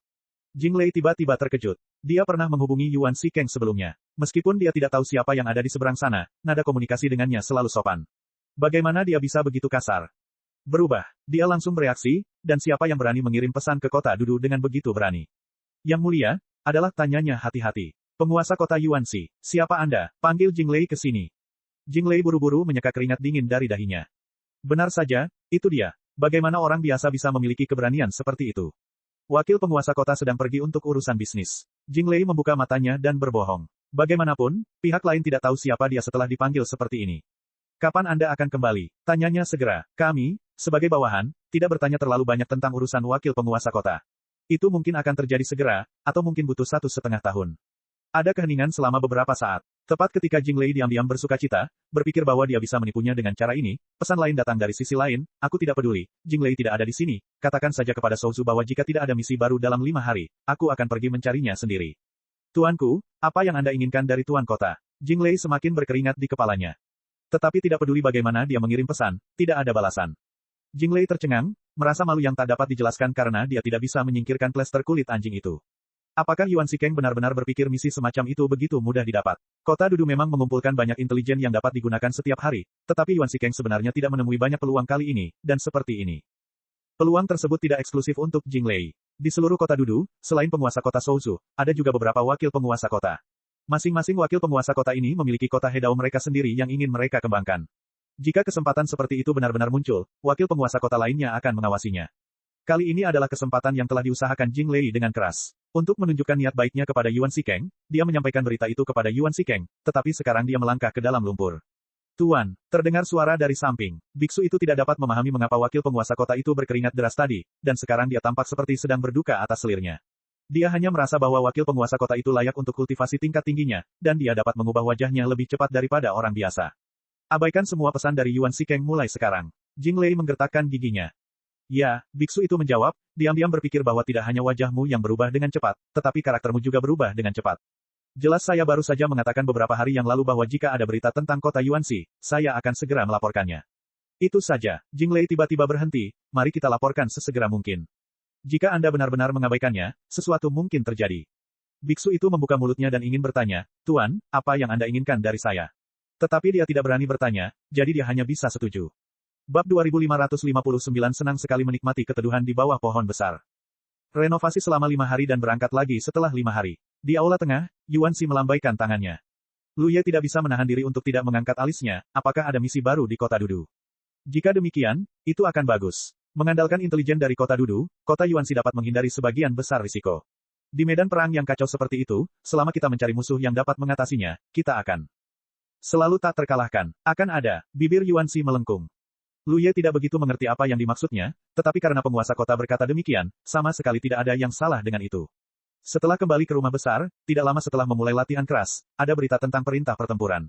[SPEAKER 1] Jinglei tiba-tiba terkejut. Dia pernah menghubungi Yuan Xikeng sebelumnya. Meskipun dia tidak tahu siapa yang ada di seberang sana, nada komunikasi dengannya selalu sopan. Bagaimana dia bisa begitu kasar? Berubah. Dia langsung bereaksi, dan siapa yang berani mengirim pesan ke kota Dudu dengan begitu berani? Yang mulia, adalah tanyanya hati-hati. Penguasa kota Yuan Xi, siapa Anda? Panggil Jinglei ke sini. Jinglei buru-buru menyeka keringat dingin dari dahinya. Benar saja, itu dia. Bagaimana orang biasa bisa memiliki keberanian seperti itu? Wakil penguasa kota sedang pergi untuk urusan bisnis. Jinglei membuka matanya dan berbohong. Bagaimanapun, pihak lain tidak tahu siapa dia setelah dipanggil seperti ini. Kapan Anda akan kembali? Tanyanya segera. Kami, sebagai bawahan, tidak bertanya terlalu banyak tentang urusan wakil penguasa kota. Itu mungkin akan terjadi segera, atau mungkin butuh 1,5 tahun. Ada keheningan selama beberapa saat. Tepat ketika Jinglei diam-diam bersukacita, berpikir bahwa dia bisa menipunya dengan cara ini, pesan lain datang dari sisi lain, aku tidak peduli, Jinglei tidak ada di sini, katakan saja kepada Souzu bahwa jika tidak ada misi baru dalam 5 hari, aku akan pergi mencarinya sendiri. Tuanku, apa yang Anda inginkan dari Tuan Kota? Jinglei semakin berkeringat di kepalanya. Tetapi tidak peduli bagaimana dia mengirim pesan, tidak ada balasan. Jinglei tercengang, merasa malu yang tak dapat dijelaskan karena dia tidak bisa menyingkirkan plester kulit anjing itu. Apakah Yuan Shikeng benar-benar berpikir misi semacam itu begitu mudah didapat? Kota Dudu memang mengumpulkan banyak intelijen yang dapat digunakan setiap hari, tetapi Yuan Shikeng sebenarnya tidak menemui banyak peluang kali ini, dan seperti ini. Peluang tersebut tidak eksklusif untuk Jinglei. Di seluruh kota Dudu, selain penguasa kota Souzu, ada juga beberapa wakil penguasa kota. Masing-masing wakil penguasa kota ini memiliki kota Hedao mereka sendiri yang ingin mereka kembangkan. Jika kesempatan seperti itu benar-benar muncul, wakil penguasa kota lainnya akan mengawasinya. Kali ini adalah kesempatan yang telah diusahakan Jinglei dengan keras. Untuk menunjukkan niat baiknya kepada Yuan Shikeng, dia menyampaikan berita itu kepada Yuan Shikeng, tetapi sekarang dia melangkah ke dalam lumpur. Tuan, terdengar suara dari samping. Biksu itu tidak dapat memahami mengapa wakil penguasa kota itu berkeringat deras tadi, dan sekarang dia tampak seperti sedang berduka atas selirnya. Dia hanya merasa bahwa wakil penguasa kota itu layak untuk kultivasi tingkat tingginya, dan dia dapat mengubah wajahnya lebih cepat daripada orang biasa. Abaikan semua pesan dari Yuan Shikeng mulai sekarang. Jinglei menggertakkan giginya. Ya, biksu itu menjawab, diam-diam berpikir bahwa tidak hanya wajahmu yang berubah dengan cepat, tetapi karaktermu juga berubah dengan cepat. Jelas saya baru saja mengatakan beberapa hari yang lalu bahwa jika ada berita tentang kota Yuanxi, saya akan segera melaporkannya. Itu saja, Jinglei tiba-tiba berhenti, mari kita laporkan sesegera mungkin. Jika Anda benar-benar mengabaikannya, sesuatu mungkin terjadi. Biksu itu membuka mulutnya dan ingin bertanya, Tuan, apa yang Anda inginkan dari saya? Tetapi dia tidak berani bertanya, jadi dia hanya bisa setuju. Bab 2559 senang sekali menikmati keteduhan di bawah pohon besar. Renovasi selama 5 hari dan berangkat lagi setelah 5 hari. Di aula tengah, Yuanxi melambaikan tangannya. Lu Ye tidak bisa menahan diri untuk tidak mengangkat alisnya, apakah ada misi baru di kota Dudu? Jika demikian, itu akan bagus. Mengandalkan intelijen dari kota Dudu, kota Yuanxi dapat menghindari sebagian besar risiko. Di medan perang yang kacau seperti itu, selama kita mencari musuh yang dapat mengatasinya, kita akan selalu tak terkalahkan. Akan ada, bibir Yuanxi melengkung. Lu Ye tidak begitu mengerti apa yang dimaksudnya, tetapi karena penguasa kota berkata demikian, sama sekali tidak ada yang salah dengan itu. Setelah kembali ke rumah besar, tidak lama setelah memulai latihan keras, ada berita tentang perintah pertempuran.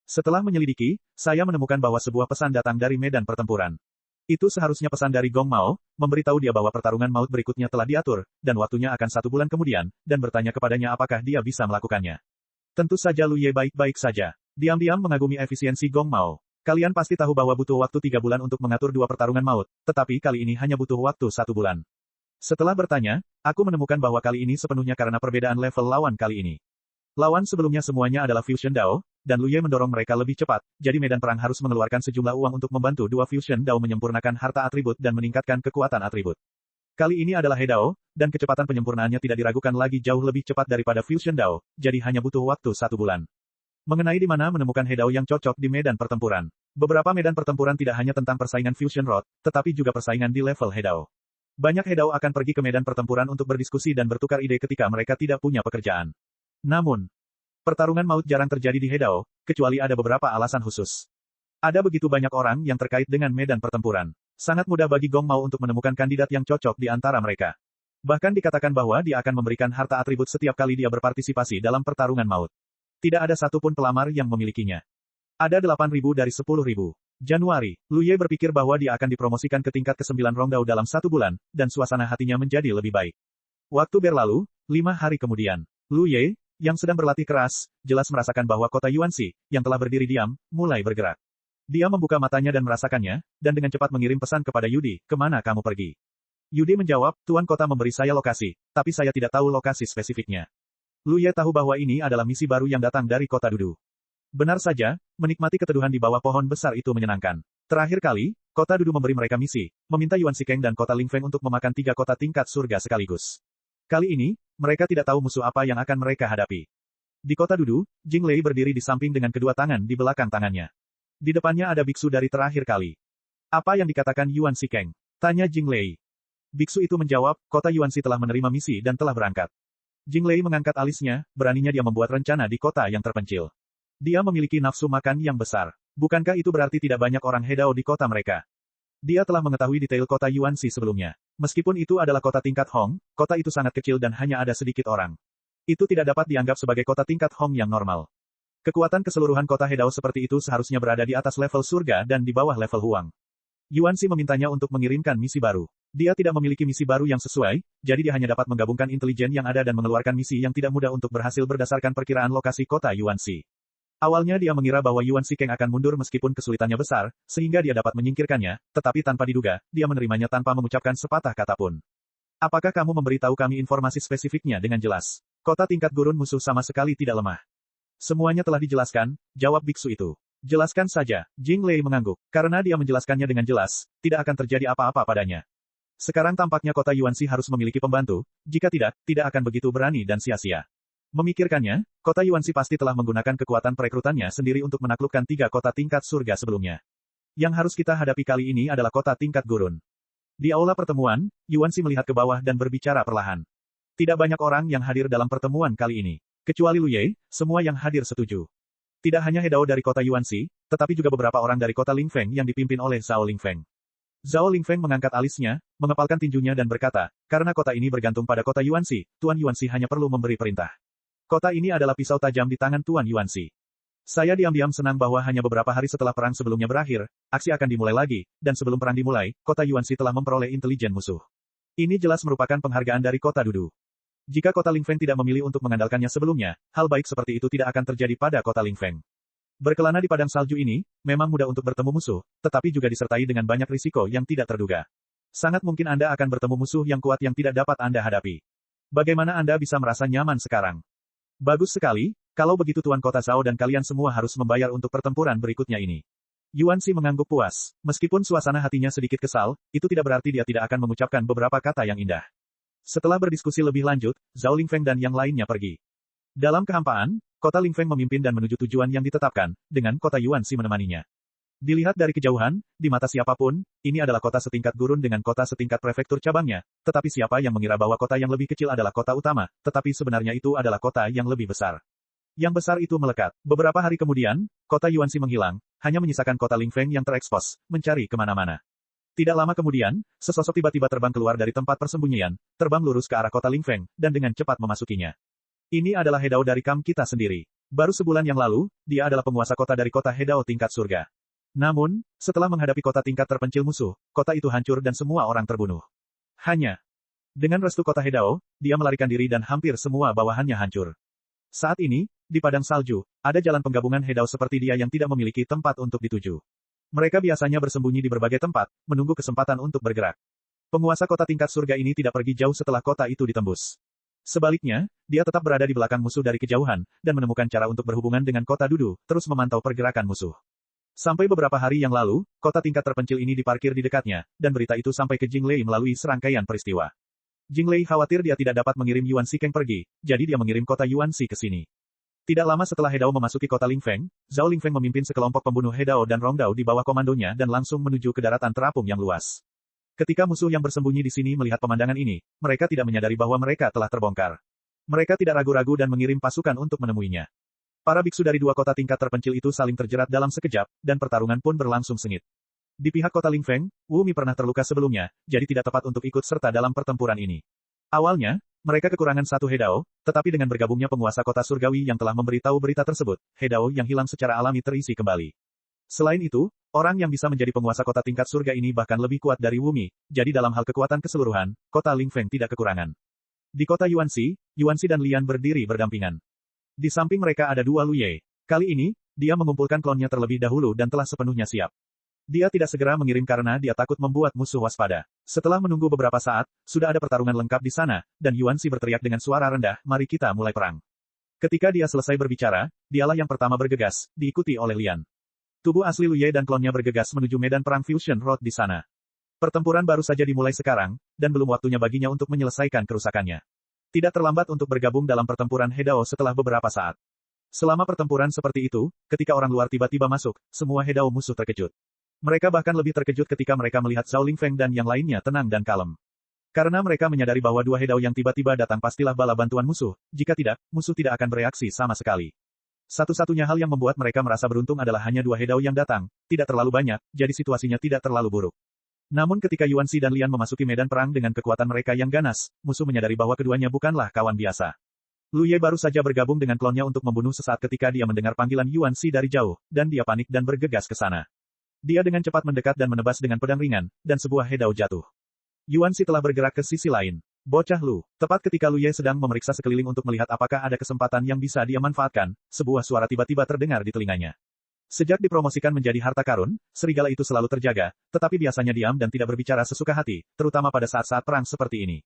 [SPEAKER 1] Setelah menyelidiki, saya menemukan bahwa sebuah pesan datang dari medan pertempuran. Itu seharusnya pesan dari Gong Mao, memberitahu dia bahwa pertarungan maut berikutnya telah diatur, dan waktunya akan 1 bulan kemudian, dan bertanya kepadanya apakah dia bisa melakukannya. Tentu saja Lu Ye baik-baik saja. Diam-diam mengagumi efisiensi Gong Mao. Kalian pasti tahu bahwa butuh waktu 3 bulan untuk mengatur 2 pertarungan maut, tetapi kali ini hanya butuh waktu 1 bulan. Setelah bertanya, aku menemukan bahwa kali ini sepenuhnya karena perbedaan level lawan kali ini. Lawan sebelumnya semuanya adalah Fusion Dao, dan Lu Ye mendorong mereka lebih cepat, jadi medan perang harus mengeluarkan sejumlah uang untuk membantu 2 Fusion Dao menyempurnakan harta atribut dan meningkatkan kekuatan atribut. Kali ini adalah He Dao, dan kecepatan penyempurnaannya tidak diragukan lagi jauh lebih cepat daripada Fusion Dao, jadi hanya butuh waktu 1 bulan. Mengenai di mana menemukan He Dao yang cocok di medan pertempuran. Beberapa medan pertempuran tidak hanya tentang persaingan Fusion Rod, tetapi juga persaingan di level He Dao. Banyak He Dao akan pergi ke medan pertempuran untuk berdiskusi dan bertukar ide ketika mereka tidak punya pekerjaan. Namun, pertarungan maut jarang terjadi di He Dao, kecuali ada beberapa alasan khusus. Ada begitu banyak orang yang terkait dengan medan pertempuran. Sangat mudah bagi Gong Mao untuk menemukan kandidat yang cocok di antara mereka. Bahkan dikatakan bahwa dia akan memberikan harta atribut setiap kali dia berpartisipasi dalam pertarungan maut. Tidak ada satupun pelamar yang memilikinya. Ada 8.000 dari 10.000. Januari, Lu Ye berpikir bahwa dia akan dipromosikan ke tingkat ke-9 Rongdao dalam 1 bulan, dan suasana hatinya menjadi lebih baik. Waktu berlalu, 5 hari kemudian. Lu Ye, yang sedang berlatih keras, jelas merasakan bahwa kota Yuanxi, yang telah berdiri diam, mulai bergerak. Dia membuka matanya dan merasakannya, dan dengan cepat mengirim pesan kepada Yudi, kemana kamu pergi? Yudi menjawab, Tuan kota memberi saya lokasi, tapi saya tidak tahu lokasi spesifiknya. Lu Ye tahu bahwa ini adalah misi baru yang datang dari kota Dudu. Benar saja, menikmati keteduhan di bawah pohon besar itu menyenangkan. Terakhir kali, kota Dudu memberi mereka misi, meminta Yuan Shikeng dan kota Lingfeng untuk memakan 3 kota tingkat surga sekaligus. Kali ini, mereka tidak tahu musuh apa yang akan mereka hadapi. Di kota Dudu, Jinglei berdiri di samping dengan kedua tangan di belakang tangannya. Di depannya ada biksu dari terakhir kali. Apa yang dikatakan Yuan Shikeng? Tanya Jinglei. Biksu itu menjawab, kota Yuanxi telah menerima misi dan telah berangkat. Jinglei mengangkat alisnya, beraninya dia membuat rencana di kota yang terpencil. Dia memiliki nafsu makan yang besar. Bukankah itu berarti tidak banyak orang He Dao di kota mereka? Dia telah mengetahui detail kota Yuanxi sebelumnya. Meskipun itu adalah kota tingkat Hong, kota itu sangat kecil dan hanya ada sedikit orang. Itu tidak dapat dianggap sebagai kota tingkat Hong yang normal. Kekuatan keseluruhan kota Hedao seperti itu seharusnya berada di atas level surga dan di bawah level Huang. Yuanxi memintanya untuk mengirimkan misi baru. Dia tidak memiliki misi baru yang sesuai, jadi dia hanya dapat menggabungkan intelijen yang ada dan mengeluarkan misi yang tidak mudah untuk berhasil berdasarkan perkiraan lokasi kota Yuanxi. Awalnya dia mengira bahwa Yuan Shikeng akan mundur meskipun kesulitannya besar, sehingga dia dapat menyingkirkannya, tetapi tanpa diduga, dia menerimanya tanpa mengucapkan sepatah kata pun. Apakah kamu memberitahu kami informasi spesifiknya dengan jelas? Kota tingkat gurun musuh sama sekali tidak lemah. Semuanya telah dijelaskan, jawab biksu itu. Jelaskan saja, Jing Lei mengangguk. Karena dia menjelaskannya dengan jelas, tidak akan terjadi apa-apa padanya. Sekarang tampaknya kota Yuanxi harus memiliki pembantu, jika tidak, tidak akan begitu berani dan sia-sia. Memikirkannya, kota Yuanxi pasti telah menggunakan kekuatan perekrutannya sendiri untuk menaklukkan 3 kota tingkat surga sebelumnya. Yang harus kita hadapi kali ini adalah kota tingkat gurun. Di aula pertemuan, Yuanxi melihat ke bawah dan berbicara perlahan. Tidak banyak orang yang hadir dalam pertemuan kali ini. Kecuali Lu Ye, semua yang hadir setuju. Tidak hanya Hedao dari kota Yuanxi, tetapi juga beberapa orang dari kota Lingfeng yang dipimpin oleh Zhao Lingfeng. Zhao Lingfeng mengangkat alisnya, mengepalkan tinjunya dan berkata, karena kota ini bergantung pada kota Yuanxi, Tuan Yuanxi hanya perlu memberi perintah. Kota ini adalah pisau tajam di tangan Tuan Yuanxi. Saya diam-diam senang bahwa hanya beberapa hari setelah perang sebelumnya berakhir, aksi akan dimulai lagi, dan sebelum perang dimulai, kota Yuanxi telah memperoleh intelijen musuh. Ini jelas merupakan penghargaan dari kota Dudu. Jika kota Lingfeng tidak memilih untuk mengandalkannya sebelumnya, hal baik seperti itu tidak akan terjadi pada kota Lingfeng. Berkelana di padang salju ini, memang mudah untuk bertemu musuh, tetapi juga disertai dengan banyak risiko yang tidak terduga. Sangat mungkin Anda akan bertemu musuh yang kuat yang tidak dapat Anda hadapi. Bagaimana Anda bisa merasa nyaman sekarang? Bagus sekali, kalau begitu Tuan Kota Zhao dan kalian semua harus membayar untuk pertempuran berikutnya ini. Yuanxi mengangguk puas. Meskipun suasana hatinya sedikit kesal, itu tidak berarti dia tidak akan mengucapkan beberapa kata yang indah. Setelah berdiskusi lebih lanjut, Zhao Lingfeng dan yang lainnya pergi. Dalam kehampaan, kota Lingfeng memimpin dan menuju tujuan yang ditetapkan, dengan kota Yuanxi menemaninya. Dilihat dari kejauhan, di mata siapapun, ini adalah kota setingkat gurun dengan kota setingkat prefektur cabangnya, tetapi siapa yang mengira bahwa kota yang lebih kecil adalah kota utama, tetapi sebenarnya itu adalah kota yang lebih besar. Yang besar itu melekat. Beberapa hari kemudian, kota Yuanxi menghilang, hanya menyisakan kota Lingfeng yang terekspos, mencari kemana-mana. Tidak lama kemudian, sesosok tiba-tiba terbang keluar dari tempat persembunyian, terbang lurus ke arah kota Lingfeng, dan dengan cepat memasukinya. Ini adalah Hedao dari Kam kita sendiri. Baru sebulan yang lalu, dia adalah penguasa kota dari kota Hedao tingkat surga. Namun, setelah menghadapi kota tingkat terpencil musuh, kota itu hancur dan semua orang terbunuh. Hanya dengan restu kota Hedao, dia melarikan diri dan hampir semua bawahannya hancur. Saat ini, di padang salju, ada jalan penggabungan Hedao seperti dia yang tidak memiliki tempat untuk dituju. Mereka biasanya bersembunyi di berbagai tempat, menunggu kesempatan untuk bergerak. Penguasa kota tingkat surga ini tidak pergi jauh setelah kota itu ditembus. Sebaliknya, dia tetap berada di belakang musuh dari kejauhan, dan menemukan cara untuk berhubungan dengan kota Dudu, terus memantau pergerakan musuh. Sampai beberapa hari yang lalu, kota tingkat terpencil ini diparkir di dekatnya, dan berita itu sampai ke Jing Lei melalui serangkaian peristiwa. Jing Lei khawatir dia tidak dapat mengirim Yuan Shikeng pergi, jadi dia mengirim kota Yuanxi ke sini. Tidak lama setelah Hedao memasuki kota Lingfeng, Zhao Lingfeng memimpin sekelompok pembunuh Hedao dan Rongdao di bawah komandonya dan langsung menuju ke daratan terapung yang luas. Ketika musuh yang bersembunyi di sini melihat pemandangan ini, mereka tidak menyadari bahwa mereka telah terbongkar. Mereka tidak ragu-ragu dan mengirim pasukan untuk menemuinya. Para biksu dari 2 kota tingkat terpencil itu saling terjerat dalam sekejap, dan pertarungan pun berlangsung sengit. Di pihak kota Lingfeng, Wu Mi pernah terluka sebelumnya, jadi tidak tepat untuk ikut serta dalam pertempuran ini. Awalnya, mereka kekurangan 1 Hedao, tetapi dengan bergabungnya penguasa kota surgawi yang telah memberitahu berita tersebut, Hedao yang hilang secara alami terisi kembali. Selain itu, orang yang bisa menjadi penguasa kota tingkat surga ini bahkan lebih kuat dari Wu Mi, jadi dalam hal kekuatan keseluruhan, kota Lingfeng tidak kekurangan. Di kota Yuanxi, Yuanxi dan Lian berdiri berdampingan. Di samping mereka ada 2 Lu Ye. Kali ini, dia mengumpulkan klonnya terlebih dahulu dan telah sepenuhnya siap. Dia tidak segera mengirim karena dia takut membuat musuh waspada. Setelah menunggu beberapa saat, sudah ada pertarungan lengkap di sana, dan Yuanxi berteriak dengan suara rendah, mari kita mulai perang. Ketika dia selesai berbicara, dialah yang pertama bergegas, diikuti oleh Lian. Tubuh asli Lu Ye dan klonnya bergegas menuju medan perang Fusion Road di sana. Pertempuran baru saja dimulai sekarang, dan belum waktunya baginya untuk menyelesaikan kerusakannya. Tidak terlambat untuk bergabung dalam pertempuran Hedao setelah beberapa saat. Selama pertempuran seperti itu, ketika orang luar tiba-tiba masuk, semua Hedao musuh terkejut. Mereka bahkan lebih terkejut ketika mereka melihat Zhao Lingfeng dan yang lainnya tenang dan kalem. Karena mereka menyadari bahwa 2 Hedao yang tiba-tiba datang pastilah bala bantuan musuh, jika tidak, musuh tidak akan bereaksi sama sekali. Satu-satunya hal yang membuat mereka merasa beruntung adalah hanya 2 Hedao yang datang, tidak terlalu banyak, jadi situasinya tidak terlalu buruk. Namun ketika Yuanxi dan Lian memasuki medan perang dengan kekuatan mereka yang ganas, musuh menyadari bahwa keduanya bukanlah kawan biasa. Lu Ye baru saja bergabung dengan klonnya untuk membunuh sesaat ketika dia mendengar panggilan Yuan Xi dari jauh, dan dia panik dan bergegas ke sana. Dia dengan cepat mendekat dan menebas dengan pedang ringan, dan sebuah hedao jatuh. Yuan Xi telah bergerak ke sisi lain. Bocah Lu, tepat ketika Lu Ye sedang memeriksa sekeliling untuk melihat apakah ada kesempatan yang bisa dia manfaatkan, sebuah suara tiba-tiba terdengar di telinganya. Sejak dipromosikan menjadi harta karun, serigala itu selalu terjaga, tetapi biasanya diam dan tidak berbicara sesuka hati, terutama pada saat-saat perang seperti ini.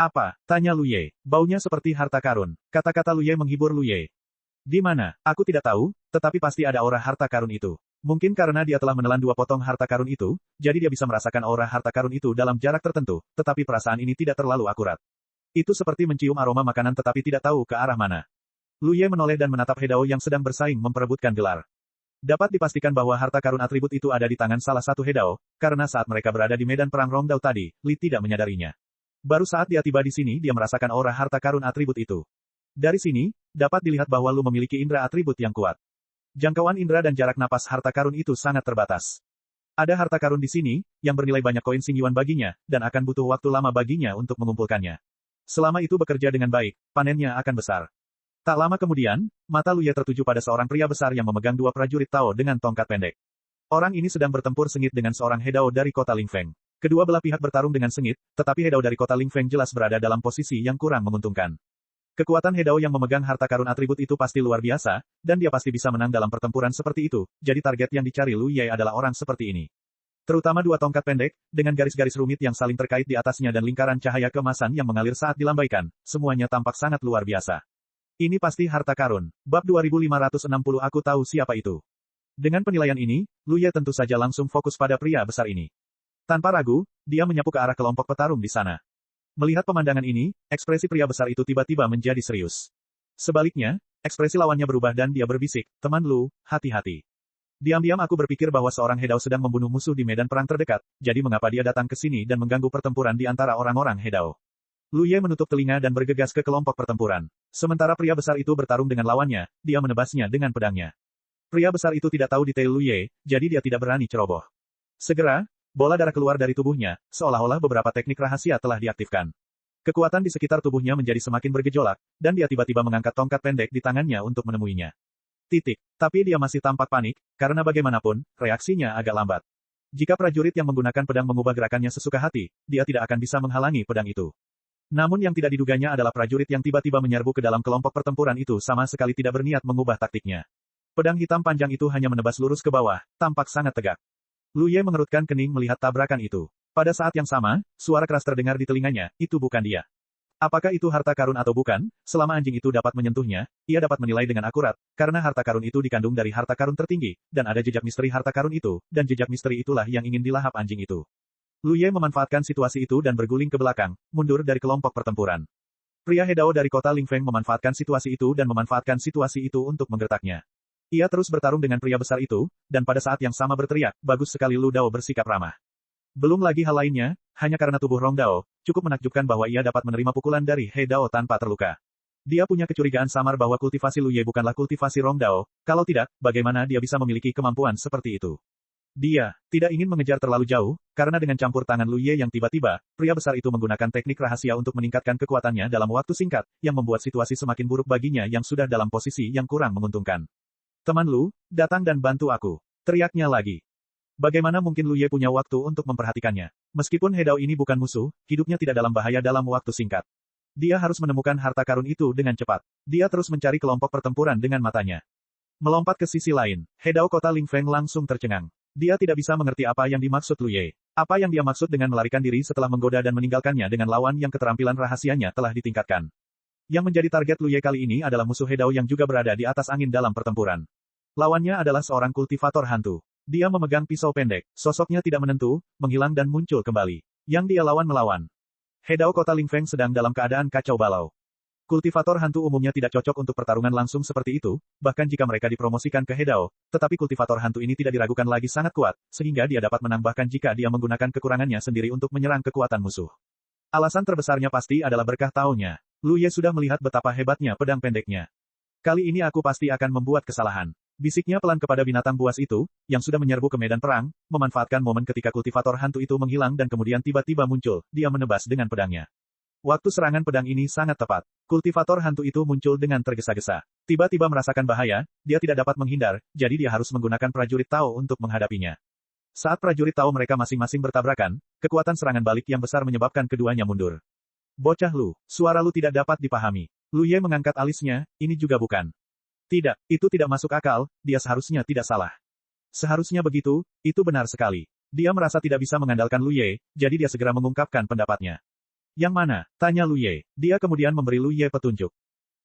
[SPEAKER 1] Apa? Tanya Lu Ye. Baunya seperti harta karun. Kata-kata Lu Ye menghibur Lu Ye. Di mana? Aku tidak tahu, tetapi pasti ada aura harta karun itu. Mungkin karena dia telah menelan 2 potong harta karun itu, jadi dia bisa merasakan aura harta karun itu dalam jarak tertentu, tetapi perasaan ini tidak terlalu akurat. Itu seperti mencium aroma makanan tetapi tidak tahu ke arah mana. Lu Ye menoleh dan menatap Hedao yang sedang bersaing memperebutkan gelar. Dapat dipastikan bahwa harta karun atribut itu ada di tangan salah satu Hedao, karena saat mereka berada di medan perang Rongdao tadi, Li tidak menyadarinya. Baru saat dia tiba di sini dia merasakan aura harta karun atribut itu. Dari sini, dapat dilihat bahwa Lu memiliki indera atribut yang kuat. Jangkauan indera dan jarak napas harta karun itu sangat terbatas. Ada harta karun di sini, yang bernilai banyak koin Xing Yuan baginya, dan akan butuh waktu lama baginya untuk mengumpulkannya. Selama itu bekerja dengan baik, panennya akan besar. Tak lama kemudian, mata Lu Ye tertuju pada seorang pria besar yang memegang 2 prajurit Tao dengan tongkat pendek. Orang ini sedang bertempur sengit dengan seorang Hedao dari kota Lingfeng. Kedua belah pihak bertarung dengan sengit, tetapi Hedao dari kota Lingfeng jelas berada dalam posisi yang kurang menguntungkan. Kekuatan Hedao yang memegang harta karun atribut itu pasti luar biasa, dan dia pasti bisa menang dalam pertempuran seperti itu, jadi target yang dicari Lu Ye adalah orang seperti ini. Terutama 2 tongkat pendek, dengan garis-garis rumit yang saling terkait di atasnya dan lingkaran cahaya keemasan yang mengalir saat dilambaikan, semuanya tampak sangat luar biasa. Ini pasti harta karun. Bab 2560 aku tahu siapa itu. Dengan penilaian ini, Lu Ye tentu saja langsung fokus pada pria besar ini. Tanpa ragu, dia menyapu ke arah kelompok petarung di sana. Melihat pemandangan ini, ekspresi pria besar itu tiba-tiba menjadi serius. Sebaliknya, ekspresi lawannya berubah dan dia berbisik, "Teman Lu, hati-hati. Diam-diam aku berpikir bahwa seorang Hedao sedang membunuh musuh di medan perang terdekat, jadi mengapa dia datang ke sini dan mengganggu pertempuran di antara orang-orang Hedao?" Lu Ye menutup telinga dan bergegas ke kelompok pertempuran. Sementara pria besar itu bertarung dengan lawannya, dia menebasnya dengan pedangnya. Pria besar itu tidak tahu detail Lu Ye, jadi dia tidak berani ceroboh. Segera, bola darah keluar dari tubuhnya, seolah-olah beberapa teknik rahasia telah diaktifkan. Kekuatan di sekitar tubuhnya menjadi semakin bergejolak, dan dia tiba-tiba mengangkat tongkat pendek di tangannya untuk menemuinya. Tapi dia masih tampak panik, karena bagaimanapun, reaksinya agak lambat. Jika prajurit yang menggunakan pedang mengubah gerakannya sesuka hati, dia tidak akan bisa menghalangi pedang itu. Namun yang tidak diduganya adalah prajurit yang tiba-tiba menyerbu ke dalam kelompok pertempuran itu sama sekali tidak berniat mengubah taktiknya. Pedang hitam panjang itu hanya menebas lurus ke bawah, tampak sangat tegak. Lu Ye mengerutkan kening melihat tabrakan itu. Pada saat yang sama, suara keras terdengar di telinganya, itu bukan dia. Apakah itu harta karun atau bukan, selama anjing itu dapat menyentuhnya, ia dapat menilai dengan akurat, karena harta karun itu dikandung dari harta karun tertinggi, dan ada jejak misteri harta karun itu, dan jejak misteri itulah yang ingin dilahap anjing itu. Lu Ye memanfaatkan situasi itu dan berguling ke belakang, mundur dari kelompok pertempuran. Pria Hedao dari kota Lingfeng memanfaatkan situasi itu dan memanfaatkan situasi itu untuk menggertaknya. Ia terus bertarung dengan pria besar itu, dan pada saat yang sama berteriak, "Bagus sekali Lu Dao bersikap ramah." Belum lagi hal lainnya, hanya karena tubuh Rong Dao, cukup menakjubkan bahwa ia dapat menerima pukulan dari He Dao tanpa terluka. Dia punya kecurigaan samar bahwa kultivasi Lu Ye bukanlah kultivasi Rong Dao, kalau tidak, bagaimana dia bisa memiliki kemampuan seperti itu? Dia tidak ingin mengejar terlalu jauh, karena dengan campur tangan Lu Ye yang tiba-tiba, pria besar itu menggunakan teknik rahasia untuk meningkatkan kekuatannya dalam waktu singkat, yang membuat situasi semakin buruk baginya yang sudah dalam posisi yang kurang menguntungkan. "Teman Lu, datang dan bantu aku," teriaknya lagi. Bagaimana mungkin Lu Ye punya waktu untuk memperhatikannya? Meskipun Hedao ini bukan musuh, hidupnya tidak dalam bahaya dalam waktu singkat. Dia harus menemukan harta karun itu dengan cepat. Dia terus mencari kelompok pertempuran dengan matanya. Melompat ke sisi lain, Hedao kota Lingfeng langsung tercengang. Dia tidak bisa mengerti apa yang dimaksud Lu Ye. Apa yang dia maksud dengan melarikan diri setelah menggoda dan meninggalkannya dengan lawan yang keterampilan rahasianya telah ditingkatkan. Yang menjadi target Lu Ye kali ini adalah musuh Hedao yang juga berada di atas angin dalam pertempuran. Lawannya adalah seorang kultivator hantu. Dia memegang pisau pendek, sosoknya tidak menentu, menghilang dan muncul kembali. Yang dia lawan melawan. Hedao kota Lingfeng sedang dalam keadaan kacau balau. Kultivator hantu umumnya tidak cocok untuk pertarungan langsung seperti itu, bahkan jika mereka dipromosikan ke Hedao, tetapi kultivator hantu ini tidak diragukan lagi sangat kuat, sehingga dia dapat menang bahkan jika dia menggunakan kekurangannya sendiri untuk menyerang kekuatan musuh. Alasan terbesarnya pasti adalah berkah taunya. Lu Ye sudah melihat betapa hebatnya pedang pendeknya. "Kali ini aku pasti akan membuat kesalahan," bisiknya pelan kepada binatang buas itu, yang sudah menyerbu ke medan perang, memanfaatkan momen ketika kultivator hantu itu menghilang dan kemudian tiba-tiba muncul, dia menebas dengan pedangnya. Waktu serangan pedang ini sangat tepat. Kultivator hantu itu muncul dengan tergesa-gesa. Tiba-tiba merasakan bahaya, dia tidak dapat menghindar, jadi dia harus menggunakan prajurit Tao untuk menghadapinya. Saat prajurit Tao mereka masing-masing bertabrakan, kekuatan serangan balik yang besar menyebabkan keduanya mundur. Bocah Lu, suara Lu tidak dapat dipahami. Lu Ye mengangkat alisnya, ini juga bukan. Tidak, itu tidak masuk akal, dia seharusnya tidak salah. Seharusnya begitu, itu benar sekali. Dia merasa tidak bisa mengandalkan Lu Ye, jadi dia segera mengungkapkan pendapatnya. Yang mana? Tanya Lu Ye. Dia kemudian memberi Lu Ye petunjuk.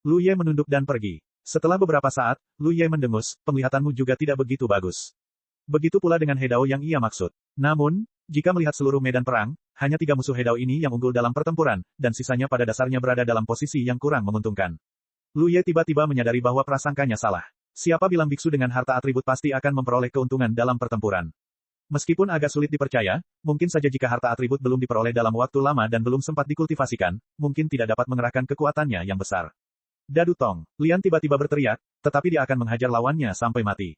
[SPEAKER 1] Lu Ye menunduk dan pergi. Setelah beberapa saat, Lu Ye mendengus, penglihatanmu juga tidak begitu bagus. Begitu pula dengan He Dao yang ia maksud. Namun, jika melihat seluruh medan perang, hanya 3 musuh He Dao ini yang unggul dalam pertempuran, dan sisanya pada dasarnya berada dalam posisi yang kurang menguntungkan. Lu Ye tiba-tiba menyadari bahwa prasangkanya salah. Siapa bilang biksu dengan harta atribut pasti akan memperoleh keuntungan dalam pertempuran. Meskipun agak sulit dipercaya, mungkin saja jika harta atribut belum diperoleh dalam waktu lama dan belum sempat dikultivasikan, mungkin tidak dapat mengerahkan kekuatannya yang besar. Dadu Tong, Lian tiba-tiba berteriak, tetapi dia akan menghajar lawannya sampai mati.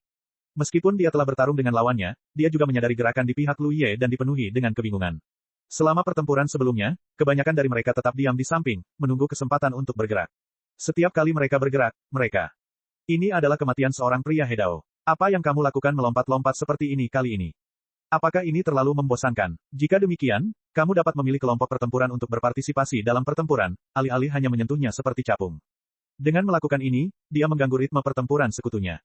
[SPEAKER 1] Meskipun dia telah bertarung dengan lawannya, dia juga menyadari gerakan di pihak Lu Ye dan dipenuhi dengan kebingungan. Selama pertempuran sebelumnya, kebanyakan dari mereka tetap diam di samping, menunggu kesempatan untuk bergerak. Setiap kali mereka bergerak, mereka. Ini adalah kematian seorang pria He Dao. Apa yang kamu lakukan melompat-lompat seperti ini kali ini? Apakah ini terlalu membosankan? Jika demikian, kamu dapat memilih kelompok pertempuran untuk berpartisipasi dalam pertempuran, alih-alih hanya menyentuhnya seperti capung. Dengan melakukan ini, dia mengganggu ritme pertempuran sekutunya.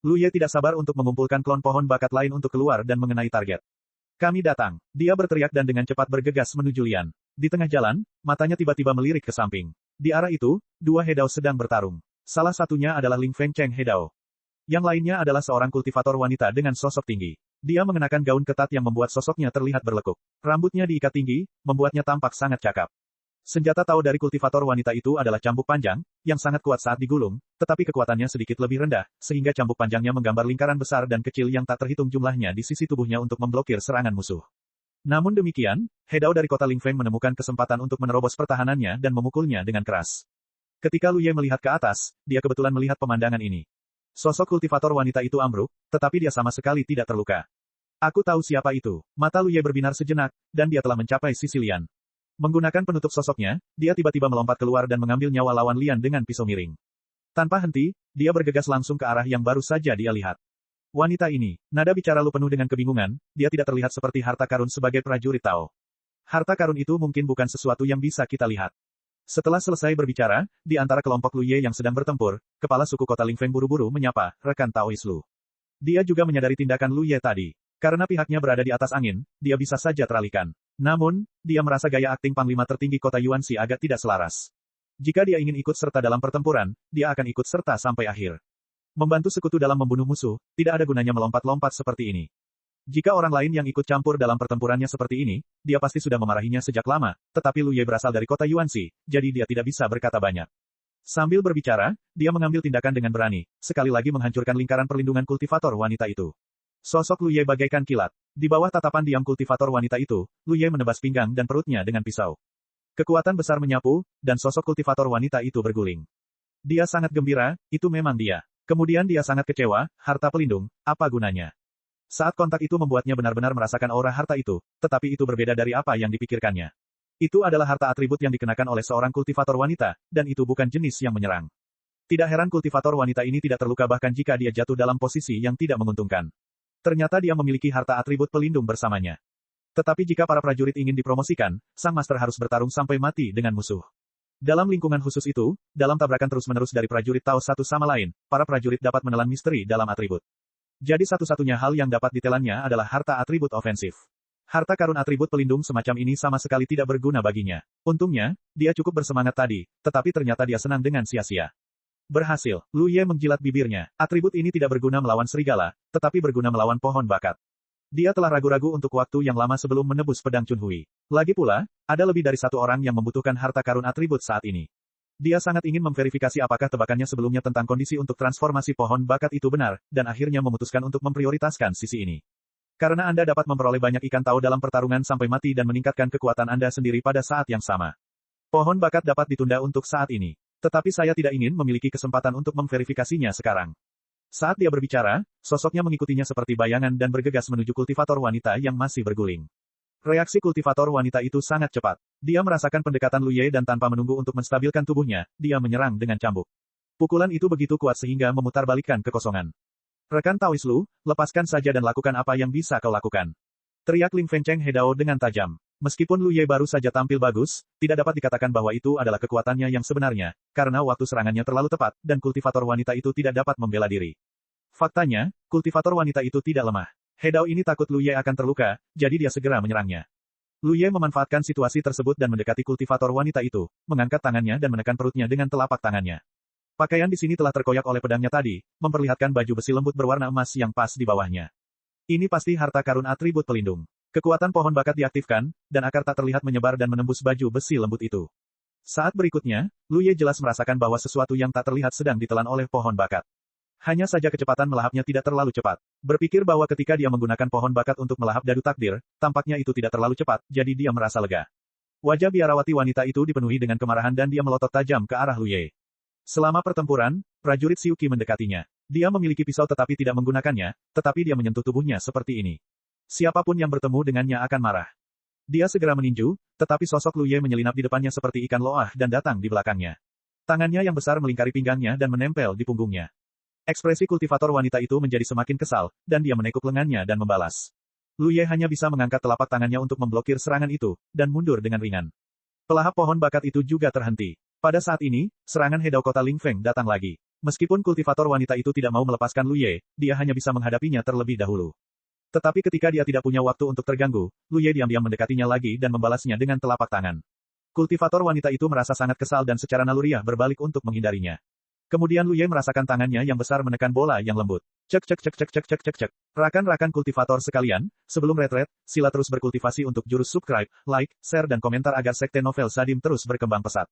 [SPEAKER 1] Lu Ye tidak sabar untuk mengumpulkan klon pohon bakat lain untuk keluar dan mengenai target. Kami datang. Dia berteriak dan dengan cepat bergegas menuju Lian. Di tengah jalan, matanya tiba-tiba melirik ke samping. Di arah itu, 2 He Dao sedang bertarung. Salah satunya adalah Ling Feng Cheng He Dao. Yang lainnya adalah seorang kultivator wanita dengan sosok tinggi. Dia mengenakan gaun ketat yang membuat sosoknya terlihat berlekuk. Rambutnya diikat tinggi, membuatnya tampak sangat cakap. Senjata Tao dari kultivator wanita itu adalah cambuk panjang, yang sangat kuat saat digulung, tetapi kekuatannya sedikit lebih rendah, sehingga cambuk panjangnya menggambar lingkaran besar dan kecil yang tak terhitung jumlahnya di sisi tubuhnya untuk memblokir serangan musuh. Namun demikian, He Dao dari kota Lingfeng menemukan kesempatan untuk menerobos pertahanannya dan memukulnya dengan keras. Ketika Lu Ye melihat ke atas, dia kebetulan melihat pemandangan ini. Sosok kultivator wanita itu ambruk, tetapi dia sama sekali tidak terluka. Aku tahu siapa itu. Mata Lu Ye berbinar sejenak, dan dia telah mencapai sisi Lian. Menggunakan penutup sosoknya, dia tiba-tiba melompat keluar dan mengambil nyawa lawan Lian dengan pisau miring. Tanpa henti, dia bergegas langsung ke arah yang baru saja dia lihat. Wanita ini, nada bicara Lu penuh dengan kebingungan, dia tidak terlihat seperti harta karun sebagai prajurit Tao. Harta karun itu mungkin bukan sesuatu yang bisa kita lihat. Setelah selesai berbicara, di antara kelompok Lu Ye yang sedang bertempur, kepala suku kota Lingfeng buru-buru menyapa, rekan Taois Lu. Dia juga menyadari tindakan Lu Ye tadi. Karena pihaknya berada di atas angin, dia bisa saja teralihkan. Namun, dia merasa gaya akting panglima tertinggi kota Yuanxi agak tidak selaras. Jika dia ingin ikut serta dalam pertempuran, dia akan ikut serta sampai akhir. Membantu sekutu dalam membunuh musuh, tidak ada gunanya melompat-lompat seperti ini. Jika orang lain yang ikut campur dalam pertempurannya seperti ini, dia pasti sudah memarahinya sejak lama, tetapi Lu Ye berasal dari kota Yuanxi, jadi dia tidak bisa berkata banyak. Sambil berbicara, dia mengambil tindakan dengan berani, sekali lagi menghancurkan lingkaran perlindungan kultivator wanita itu. Sosok Lu Ye bagaikan kilat. Di bawah tatapan diam kultivator wanita itu, Lu Ye menebas pinggang dan perutnya dengan pisau. Kekuatan besar menyapu, dan sosok kultivator wanita itu berguling. Dia sangat gembira, itu memang dia. Kemudian dia sangat kecewa, harta pelindung, apa gunanya? Saat kontak itu membuatnya benar-benar merasakan aura harta itu, tetapi itu berbeda dari apa yang dipikirkannya. Itu adalah harta atribut yang dikenakan oleh seorang kultivator wanita, dan itu bukan jenis yang menyerang. Tidak heran kultivator wanita ini tidak terluka bahkan jika dia jatuh dalam posisi yang tidak menguntungkan. Ternyata dia memiliki harta atribut pelindung bersamanya. Tetapi jika para prajurit ingin dipromosikan, sang master harus bertarung sampai mati dengan musuh. Dalam lingkungan khusus itu, dalam tabrakan terus-menerus dari prajurit Tao satu sama lain, para prajurit dapat menelan misteri dalam atribut. Jadi satu-satunya hal yang dapat ditelannya adalah harta atribut ofensif. Harta karun atribut pelindung semacam ini sama sekali tidak berguna baginya. Untungnya, dia cukup bersemangat tadi, tetapi ternyata dia senang dengan sia-sia. Berhasil, Lu Ye menjilat bibirnya. Atribut ini tidak berguna melawan serigala, tetapi berguna melawan pohon bakat. Dia telah ragu-ragu untuk waktu yang lama sebelum menebus pedang Chunhui. Lagi pula, ada lebih dari satu orang yang membutuhkan harta karun atribut saat ini. Dia sangat ingin memverifikasi apakah tebakannya sebelumnya tentang kondisi untuk transformasi pohon bakat itu benar, dan akhirnya memutuskan untuk memprioritaskan sisi ini. Karena Anda dapat memperoleh banyak ikan Tao dalam pertarungan sampai mati dan meningkatkan kekuatan Anda sendiri pada saat yang sama. Pohon bakat dapat ditunda untuk saat ini. Tetapi saya tidak ingin memiliki kesempatan untuk memverifikasinya sekarang. Saat dia berbicara, sosoknya mengikutinya seperti bayangan dan bergegas menuju kultivator wanita yang masih berguling. Reaksi kultivator wanita itu sangat cepat. Dia merasakan pendekatan Lu Ye dan tanpa menunggu untuk menstabilkan tubuhnya, dia menyerang dengan cambuk. Pukulan itu begitu kuat sehingga memutarbalikkan kekosongan. Rekan Taois Lu, lepaskan saja dan lakukan apa yang bisa kau lakukan. Teriak Ling Feng Cheng Hedao dengan tajam. Meskipun Lu Ye baru saja tampil bagus, tidak dapat dikatakan bahwa itu adalah kekuatannya yang sebenarnya, karena waktu serangannya terlalu tepat, dan kultivator wanita itu tidak dapat membela diri. Faktanya, kultivator wanita itu tidak lemah. Hedao ini takut Lu Ye akan terluka, jadi dia segera menyerangnya. Lu Ye memanfaatkan situasi tersebut dan mendekati kultivator wanita itu, mengangkat tangannya dan menekan perutnya dengan telapak tangannya. Pakaian di sini telah terkoyak oleh pedangnya tadi, memperlihatkan baju besi lembut berwarna emas yang pas di bawahnya. Ini pasti harta karun atribut pelindung. Kekuatan pohon bakat diaktifkan, dan akar tak terlihat menyebar dan menembus baju besi lembut itu. Saat berikutnya, Lu Ye jelas merasakan bahwa sesuatu yang tak terlihat sedang ditelan oleh pohon bakat. Hanya saja kecepatan melahapnya tidak terlalu cepat. Berpikir bahwa ketika dia menggunakan pohon bakat untuk melahap dadu takdir, tampaknya itu tidak terlalu cepat, jadi dia merasa lega. Wajah biarawati wanita itu dipenuhi dengan kemarahan dan dia melotot tajam ke arah Lu Ye. Selama pertempuran, prajurit Xiuqi mendekatinya. Dia memiliki pisau tetapi tidak menggunakannya, tetapi dia menyentuh tubuhnya seperti ini. Siapapun yang bertemu dengannya akan marah. Dia segera meninju, tetapi sosok Lu Ye menyelinap di depannya seperti ikan loah dan datang di belakangnya. Tangannya yang besar melingkari pinggangnya dan menempel di punggungnya. Ekspresi kultivator wanita itu menjadi semakin kesal, dan dia menekuk lengannya dan membalas. Lu Ye hanya bisa mengangkat telapak tangannya untuk memblokir serangan itu, dan mundur dengan ringan. Pelahap pohon bakat itu juga terhenti. Pada saat ini, serangan Hedao kota Ling Feng datang lagi. Meskipun kultivator wanita itu tidak mau melepaskan Lu Ye, dia hanya bisa menghadapinya terlebih dahulu. Tetapi ketika dia tidak punya waktu untuk terganggu, Lu Ye diam-diam mendekatinya lagi dan membalasnya dengan telapak tangan. Kultivator wanita itu merasa sangat kesal dan secara naluriah berbalik untuk menghindarinya. Kemudian Lu Ye merasakan tangannya yang besar menekan bola yang lembut. Cek cek cek cek cek cek cek cek. Rakan-rakan kultivator sekalian, sebelum retret, sila terus berkultivasi untuk jurus subscribe, like, share dan komentar agar sekte novel Sadim terus berkembang pesat.